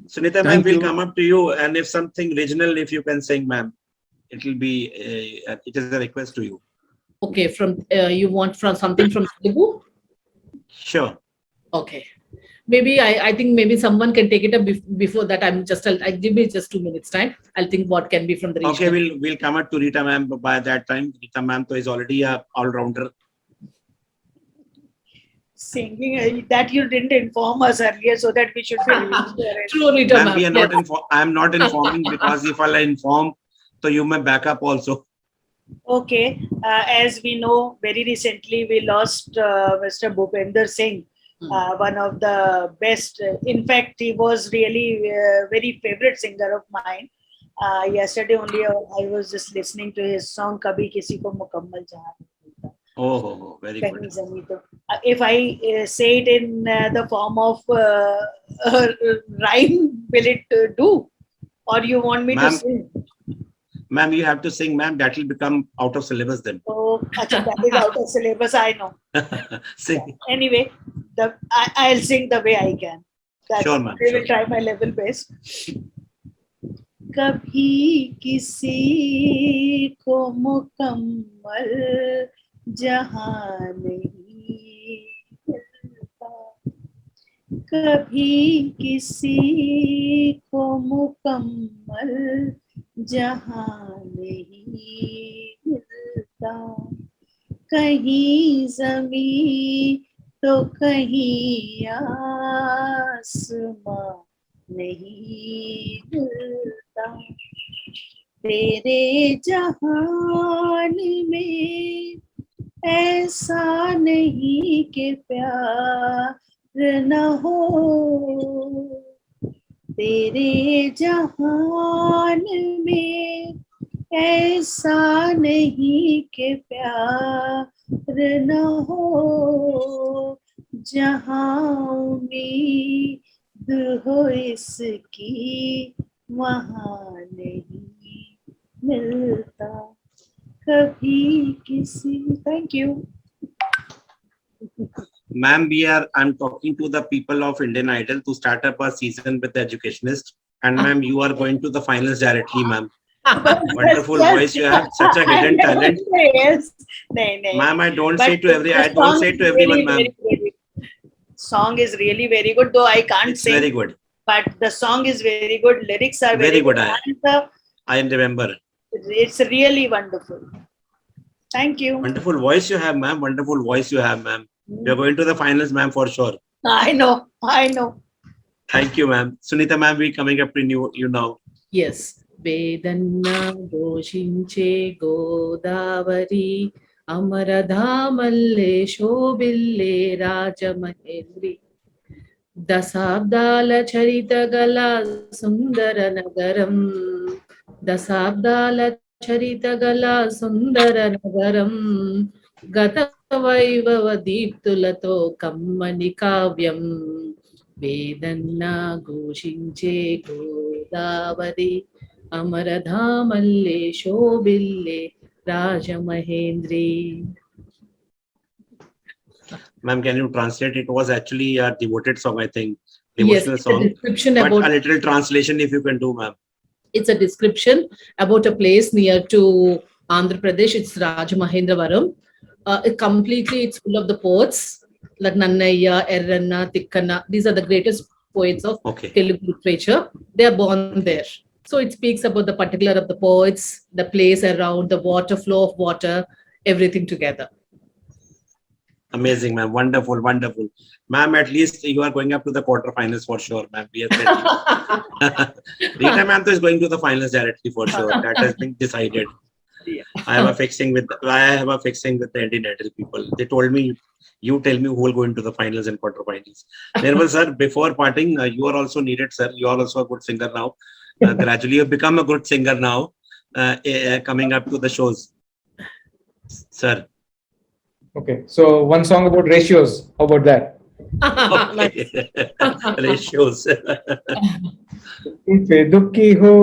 Sunita ma'am, Thank we'll you. come up to you, and if something regional, if you can sing, ma'am, it will be. It is a request to you. Okay, from you want from something from Telugu? Sure. Okay. Maybe I think maybe someone can take it up before that. I give me just 2 minutes time. I'll think what can be from the Okay, regional. we'll come up to Rita ma'am by that time. Rita ma'am is already a all-rounder. Singing that you didn't inform us earlier so that we should be ready for it. True, Rita Ma'am, ma'am. we are Yes. not I am not informing because if I inform, so you may back up also. Okay, as we know, very recently we lost Mr. Bhupender Singh, one of the best. In fact, he was really very favorite singer of mine. Yesterday only, I was just listening to his song "Kabhi Kisi Ko Mukammal Jahan Nahi Milta." Very Kahin good. Zami To. If I say it in the form of rhyme, will it do? Or you want me to Ma'am, sing? ma'am, you have to sing, ma'am. That will become out of syllabus then. Oh, acha, that is out of syllabus, I know. Sing. Anyway, I'll sing the way I can. Sure, ma'am. I Sure. will try my level best. कभी किसी को मुकम्मल जहां नहीं मिलता, कभी किसी को मुकम्मल जहां नहीं मिलता, कहीं जमीन तो कहीं आसमां नहीं मिलता, तेरे जहान में ऐसा नहीं कि प्यार न हो, तेरे जहान में ऐसा नहीं कि प्यार न हो, जहाँ उम्मीद हो इसकी वहाँ नहीं मिलता कभी किसी. Thank you. Ma'am, I'm talking to the people of Indian Idol to start up a season with the educationist. And ma'am, you are going to the finals directly, ma'am. Wonderful voice you have, such a hidden talent. Yes. Ma'am, I don't But say to everyone, ma'am. Song is really very good, though I can't It's sing. very good. But the song is very good. Lyrics are very good. I remember. It's really wonderful. Thank you. Wonderful voice you have, ma'am. Wonderful voice you have, ma'am. You're going to the finals, ma'am, for sure. I know. Thank you, ma'am. Sunita, ma'am, we're coming up to you now. Yes. Vedanna doshinche Godavari Amaradhamalle Shobille Rajamahendri దశాబ్దాల చరిత గల సుందర నగరం, దశాబ్దాల చరిత గల సుందర నగరం, గత వైభవ దీప్తులతో కమ్మని కావ్యం, వేదన్న ఘోషించే Godavari అమరధామల్లే శోభిల్లే Rajamahendri. Ma'am, can you translate? It was actually a devoted song, I think. Devotional Yes, song. a description But about a little translation if you can do, ma'am. It's a description about a place near to Andhra Pradesh. It's Rajamahendravaram. It's full of the poets like Nannaya, Erranna, Tikkanna. These are the greatest poets of Telugu literature. They are born there. So it speaks about the particular of the poets, the place around, the water, flow of water, everything together. Amazing, ma'am. Wonderful, wonderful. Ma'am, at least you are going up to the quarterfinals for sure, ma'am. We are ready. Rita ma'am is going to the finals directly for sure. That has been decided. Yeah. I have a fixing with the Indian Idol people. They told me, you tell me who will go into the finals and quarterfinals. Nirmal sir, before parting, you are also needed, sir. You are also a good singer now. Gradually, you've become a good singer now, coming up to the shows. Sir. Okay, so one song about ratios. How about that? Ratios. पे दुखी हो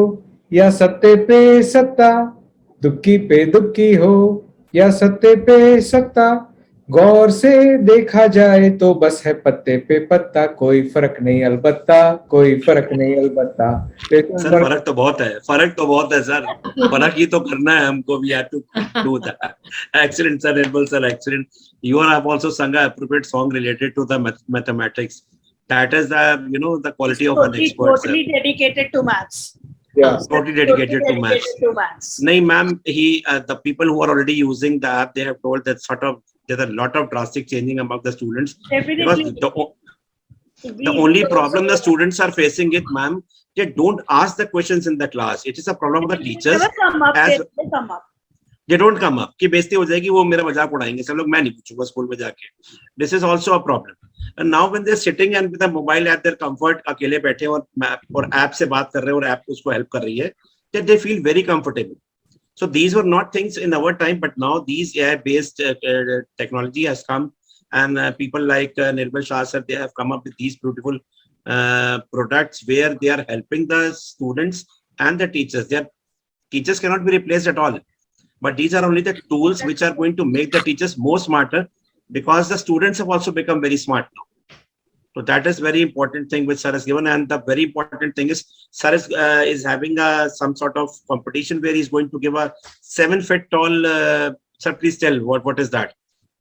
या सत्ते पे सत्ता, दुखी पे दुखी हो या सत्ते पे सत्ता, गौर से देखा जाए तो बस है पत्ते पे पत्ता, कोई फर्क नहीं अलबत्ता, कोई फर्क नहीं अलबत्ता. सर फर्क तो बहुत है, फर्क तो बहुत है सर. फर्क ही तो करना है हमको. We have to do that. Excellent, sir. Nirmal sir, excellent. You have also sung an appropriate song related to the mathematics. That is the quality of an expert, sir. Totally dedicated to maths. Yeah. Totally dedicated to maths. No, ma'am, the people who are already using the app, they have told that there's a lot of drastic changing among the students. Definitely. Because the only problem the students are facing it, ma'am, they don't ask the questions in the class. It is a problem of the teachers. They don't come up. कि बेइज्जती हो जाएगी, वो मेरा मजाक उड़ाएंगे सब लोग, मैं नहीं पूछूंगा स्कूल में जाके. This is also a problem. And now when they're sitting and with the mobile at their comfort, अकेले बैठे और ऐप से बात कर रहे हैं और ऐप उसको हेल्प कर रही है, that they feel very comfortable. So these were not things in our time, but now these AI-based technology has come, and people like Nirmal Shah sir, they have come up with these beautiful products where they are helping the students and the teachers. Their teachers cannot be replaced at all. But these are only the tools which are going to make the teachers more smarter, because the students have also become very smart now. So that is very important thing which sir has given. And the very important thing is sir is having some sort of competition where he's going to give a 7 feet tall. Sir, please tell what is that?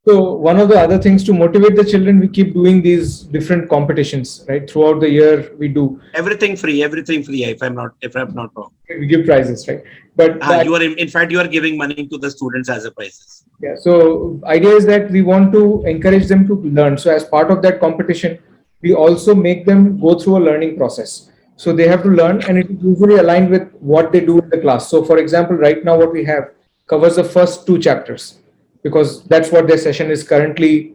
So one of the other things to motivate the children, we keep doing these different competitions, right? Throughout the year, we do everything free. If I'm not wrong, we give prizes, right? But you are in fact you are giving money to the students as a prizes. Yeah. So idea is that we want to encourage them to learn. So as part of that competition, we also make them go through a learning process. So they have to learn, and it is usually aligned with what they do in the class. So for example, right now what we have covers the first 2 chapters, because that's what their session is currently.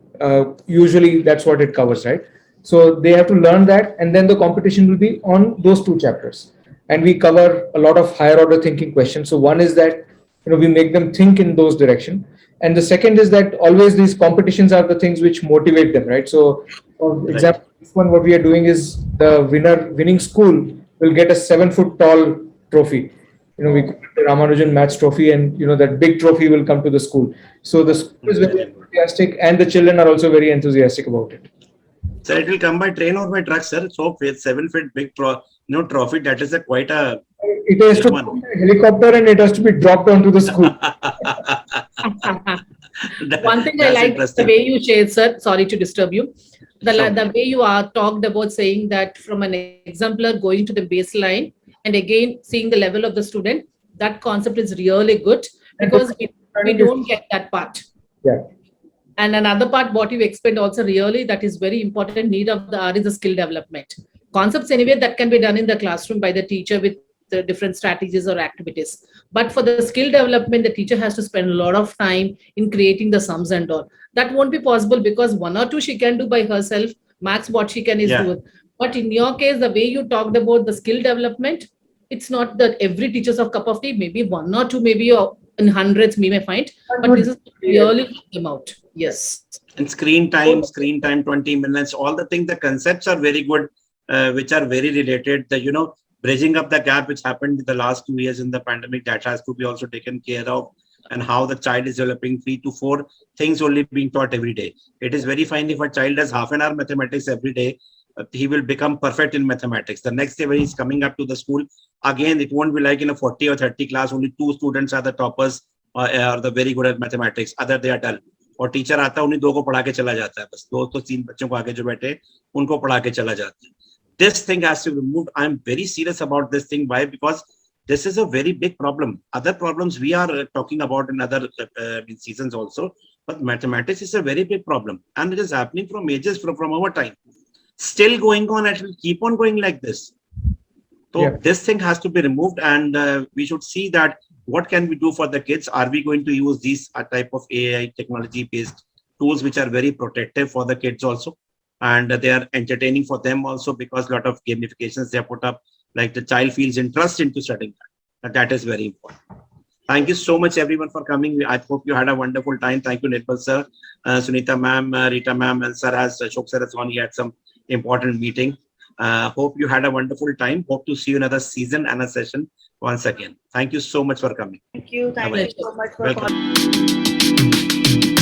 Usually that's what it covers, right? So they have to learn that, and then the competition will be on those 2 chapters. And we cover a lot of higher order thinking questions. So one is that we make them think in those direction, and the second is that always these competitions are the things which motivate them, right? So for example, this one, what we are doing is the winning school will get a 7 foot tall trophy. We call it the Ramanujan Maths Trophy, and that big trophy will come to the school. So the school is very enthusiastic, and the children are also very enthusiastic about it. Sir, it will come by train or by truck, sir. So 7 feet big trophy, that is quite a. It has to be a helicopter, and it has to be dropped onto the school. One thing I like the way you shared, sir. Sorry to disturb you. The way you are talked about saying that from an exemplar going to the baseline and again seeing the level of the student, that concept is really good, because we don't get that part. Yeah. And another part, what you explained also really, that is very important need of the hour is the skill development. Concepts anyway that can be done in the classroom by the teacher with the different strategies or activities. But for the skill development, the teacher has to spend a lot of time in creating the sums and all. That won't be possible, because 1 or 2 she can do by herself. Max what she can is do. But in your case, the way you talked about the skill development, it's not that every teacher's of cup of tea, maybe 1 or 2, maybe in hundreds we may find, but this is really came out. Yes. And screen time, 20 minutes, all the things, the concepts are very good, which are very related. Bridging up the gap which happened in the last 2 years in the pandemic, that has to be also taken care of, and how the child is developing 3 to 4 things only being taught every day. It is very fine if a child does half an hour mathematics every day, he will become perfect in mathematics. The next day when he's coming up to the school, again, it won't be like in a 40 or 30 class, only 2 students are the toppers or the very good at mathematics, other they are dull. और teacher आता है उन्हीं 2 को पढ़ा के चला जाता है, बस 2 तो 3 बच्चों को आगे जो बैठे उनको पढ़ा के चला जाता है. This thing has to be removed. I'm very serious about this thing. Why? Because this is a very big problem. Other problems we are talking about in other seasons also, but mathematics is a very big problem, and it is happening from ages from our time. Still going on, and it will keep on going like this. So this thing has to be removed, and we should see that what can we do for the kids. Are we going to use these type of AI technology based tools which are very protective for the kids also, and they are entertaining for them also, because a lot of gamifications they are put up, like the child feels interest into studying that. That is very important. Thank you so much everyone for coming. I hope you had a wonderful time. Thank you, Nirmal sir, Sunita ma'am, Rita ma'am, and sir has Ashok sir has gone. He had some important meeting. Hope you had a wonderful time. Hope to see you another season and a session once again. Thank you so much for coming. Thank you. Thank you so much for Welcome.